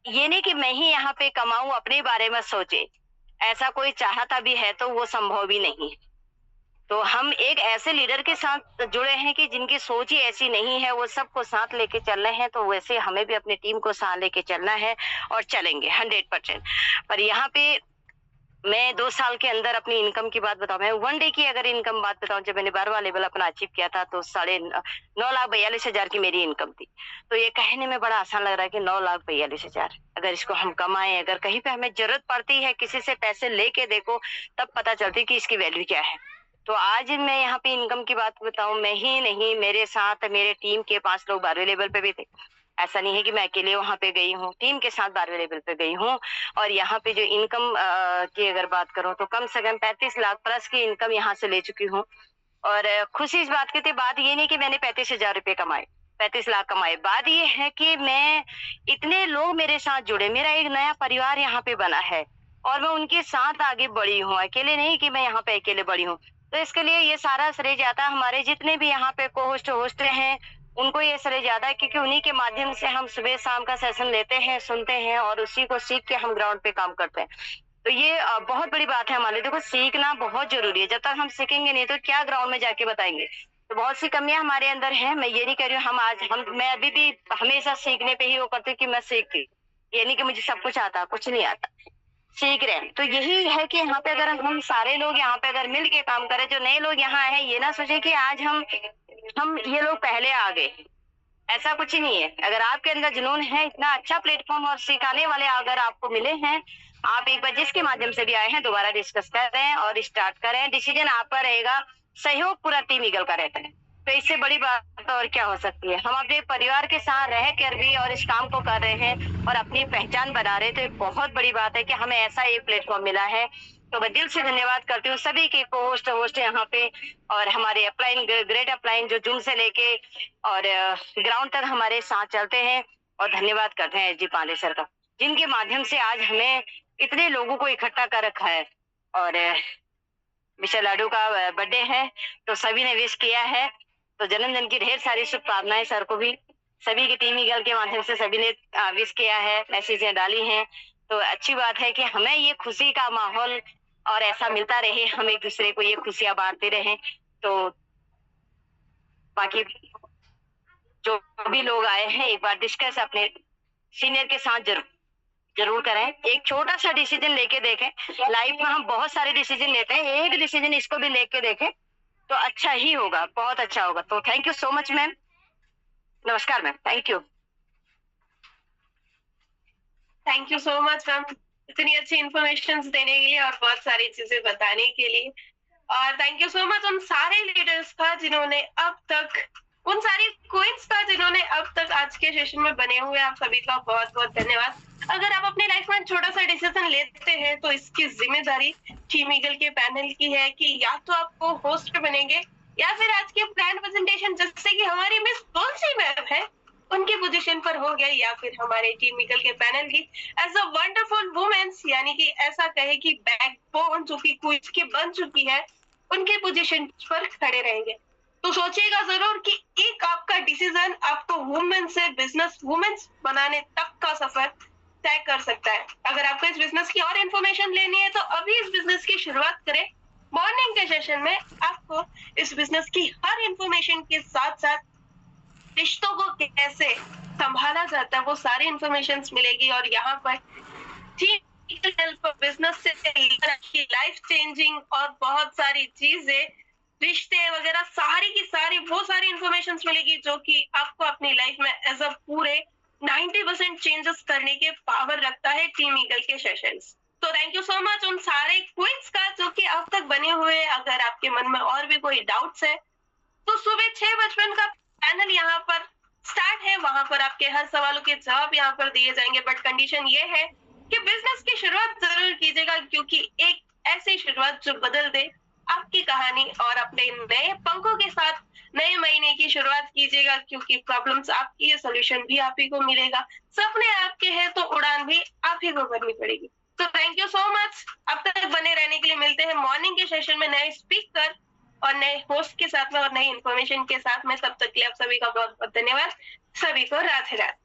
ये नहीं कि मैं ही यहाँ पे कमाऊं, अपने बारे में सोचे, ऐसा कोई चाहता भी है तो वो संभव भी नहीं है। तो हम एक ऐसे लीडर के साथ जुड़े हैं कि जिनकी सोच ही ऐसी नहीं है, वो सबको साथ लेके चल रहे हैं। तो वैसे हमें भी अपनी टीम को साथ लेके चलना है और चलेंगे 100%। पर यहाँ पे मैं 2 साल के अंदर अपनी इनकम की बात बताऊं, मैं 1 डे की अगर इनकम बात बताऊं, जब मैंने 12वां लेवल अपना अचीव किया था तो 9,42,000 की मेरी इनकम थी। तो ये कहने में बड़ा आसान लग रहा है कि 9,42,000 अगर इसको हम कमाएं, अगर कहीं पे हमें जरूरत पड़ती है किसी से पैसे लेके देखो, तब पता चलती है कि इसकी वैल्यू क्या है। तो आज मैं यहाँ पे इनकम की बात बताऊं, मैं ही नहीं, मेरे साथ मेरे टीम के 5 लोग 12वें लेवल पे भी थे। ऐसा नहीं है कि मैं अकेले वहां पे गई हूँ, टीम के साथ 12वें लेवल पे गई हूँ। और यहाँ पे जो इनकम की अगर बात करूँ तो कम से कम 35 लाख प्लस की इनकम यहाँ से ले चुकी हूँ। और खुशी इस बात की थी, बात ये नहीं कि मैंने 35,000 रुपये कमाए, 35 लाख कमाए। बात ये है कि मैं, इतने लोग मेरे साथ जुड़े, मेरा एक नया परिवार यहाँ पे बना है और मैं उनके साथ आगे बढ़ी हूँ, अकेले नहीं कि मैं यहाँ पे अकेले बढ़ी हूँ। तो इसके लिए ये सारा श्रेय जाता है हमारे जितने भी यहाँ पे होस्ट हैं, उनको ये श्रेय ज्यादा है, क्योंकि उन्हीं के माध्यम से हम सुबह शाम का सेशन लेते हैं, सुनते हैं और उसी को सीख के हम ग्राउंड पे काम करते हैं। तो ये बहुत बड़ी बात है हमारे लिए। देखो, सीखना बहुत जरूरी है। जब तक हम सीखेंगे नहीं तो क्या ग्राउंड में जाके बताएंगे। तो बहुत सी कमियां हमारे अंदर है। मैं ये नहीं कह रही हूँ मैं अभी भी हमेशा सीखने पे ही वो करती हूँ कि मैं सीखती, ये नहीं कि मुझे सब कुछ आता, कुछ नहीं आता, सीख रहे हैं। तो यही है कि यहाँ पे अगर हम सारे लोग यहाँ पे अगर मिल के काम करें, जो नए लोग यहाँ आए, ये ना सोचे कि आज हम ये लोग पहले आ गए, ऐसा कुछ ही नहीं है। अगर आपके अंदर जुनून है, इतना अच्छा प्लेटफॉर्म और सिखाने वाले अगर आपको मिले हैं, आप एक बार जिसके माध्यम से भी आए हैं दोबारा डिस्कस कर रहे हैं और स्टार्ट करें। डिसीजन आपका रहेगा, सहयोग पूरा टीम ईगल का रहता है। तो इससे बड़ी बात और क्या हो सकती है। हम अपने परिवार के साथ रह कर भी और इस काम को कर रहे हैं और अपनी पहचान बना रहे हैं। तो ये बहुत बड़ी बात है कि हमें ऐसा एक प्लेटफॉर्म मिला है। तो मैं दिल से धन्यवाद करती हूँ सभी के होस्ट यहाँ पे, और हमारे अपलाइन, ग्रेट अपलाइन जो जूम से लेके और ग्राउंड तक हमारे साथ चलते हैं। और धन्यवाद करते हैं जी पांडे सर का, जिनके माध्यम से आज हमें इतने लोगों को इकट्ठा कर रखा है। और मिस्टर लाडू का बर्थडे है तो सभी ने विश किया है, तो जन्मदिन की ढेर सारी शुभकामनाएं सर को भी। सभी की टीम ईगल के माध्यम से सभी ने विश किया है, मैसेजें डाली हैं। तो अच्छी बात है कि हमें ये खुशी का माहौल और ऐसा मिलता रहे, हम एक दूसरे को ये खुशियां बांटते रहें। तो बाकी जो भी लोग आए हैं, एक बार डिस्कस अपने सीनियर के साथ जरूर करें। एक छोटा सा डिसीजन लेके देखें। लाइफ में हम बहुत सारे डिसीजन लेते हैं, एक डिसीजन इसको भी लेके देखें तो अच्छा ही होगा, बहुत अच्छा होगा। तो thank you so much ma'am, नमस्कार ma'am, thank you. Thank you so much ma'am, इतनी अच्छी इन्फॉर्मेशन देने के लिए और बहुत सारी चीजें बताने के लिए। और थैंक यू सो मच उन सारे लीडर्स का जिन्होंने अब तक, उन सारी क्वींस का जिन्होंने अब तक आज के सेशन में बने हुए, आप सभी का बहुत बहुत धन्यवाद। अगर आप अपने लाइफ में छोटा सा डिसीजन लेते हैं तो इसकी जिम्मेदारी टीम ईगल के पैनल की है कि या तो आपको होस्ट बनेंगे या फिर आज के प्लान प्रेजेंटेशन जैसे कि हमारी मिस तुलसी मैम है उनकी पोजीशन पर हो गए, या फिर हमारे टीम ईगल के पैनल की एज अ वंडरफुल वुमेन्स, यानी कि ऐसा कहे कि बैकबोन जो कि क्वींस की बन चुकी है, उनके पोजीशन पर खड़े रहेंगे। तो सोचिएगा जरूर कि एक आपका डिसीजन आपको वुमेन से बिजनेस वुमेन बनाने तक का सफर तय कर सकता है। अगर आपको इस बिजनेस की और इन्फॉर्मेशन लेनी है तो अभी इस बिजनेस की शुरुआत करें। मॉर्निंग के सेशन में आपको इस बिजनेस की हर इंफॉर्मेशन के साथ साथ रिश्तों को कैसे संभाला जाता है वो सारी इंफॉर्मेशन मिलेगी। और यहाँ पर बिजनेस से लाइफ चेंजिंग और बहुत सारी चीजें, रिश्ते वगैरह सारी की सारी वो सारी इंफॉर्मेशन मिलेगी जो कि आपको अपनी लाइफ में एज अ पूरे 90% चेंजेस करने के पावर रखता है टीम ईगल के सेशंस। तो थैंक यू सो मच उन सारे क्विज का जो कि अब तक बने हुए। अगर आपके मन में और भी कोई डाउट्स है तो सुबह 6:55 का पैनल यहाँ पर स्टार्ट है, वहां पर आपके हर सवालों के जवाब यहाँ पर दिए जाएंगे। बट कंडीशन ये है कि बिजनेस की शुरुआत जरूर कीजिएगा, क्योंकि एक ऐसी शुरुआत जो बदल दे आपकी कहानी। और अपने नए पंखों के साथ नए महीने की शुरुआत कीजिएगा, क्योंकि प्रॉब्लम्स आपकी है, सोल्यूशन भी आप ही को मिलेगा। सपने आपके हैं तो उड़ान भी आप ही को भरनी पड़ेगी। तो थैंक यू सो मच। अब तक बने रहने के लिए मिलते हैं मॉर्निंग के सेशन में नए स्पीकर और नए होस्ट के साथ में और नई इन्फॉर्मेशन के साथ में। तब तक के लिए आप सभी का बहुत बहुत धन्यवाद। सभी को राधे राधे।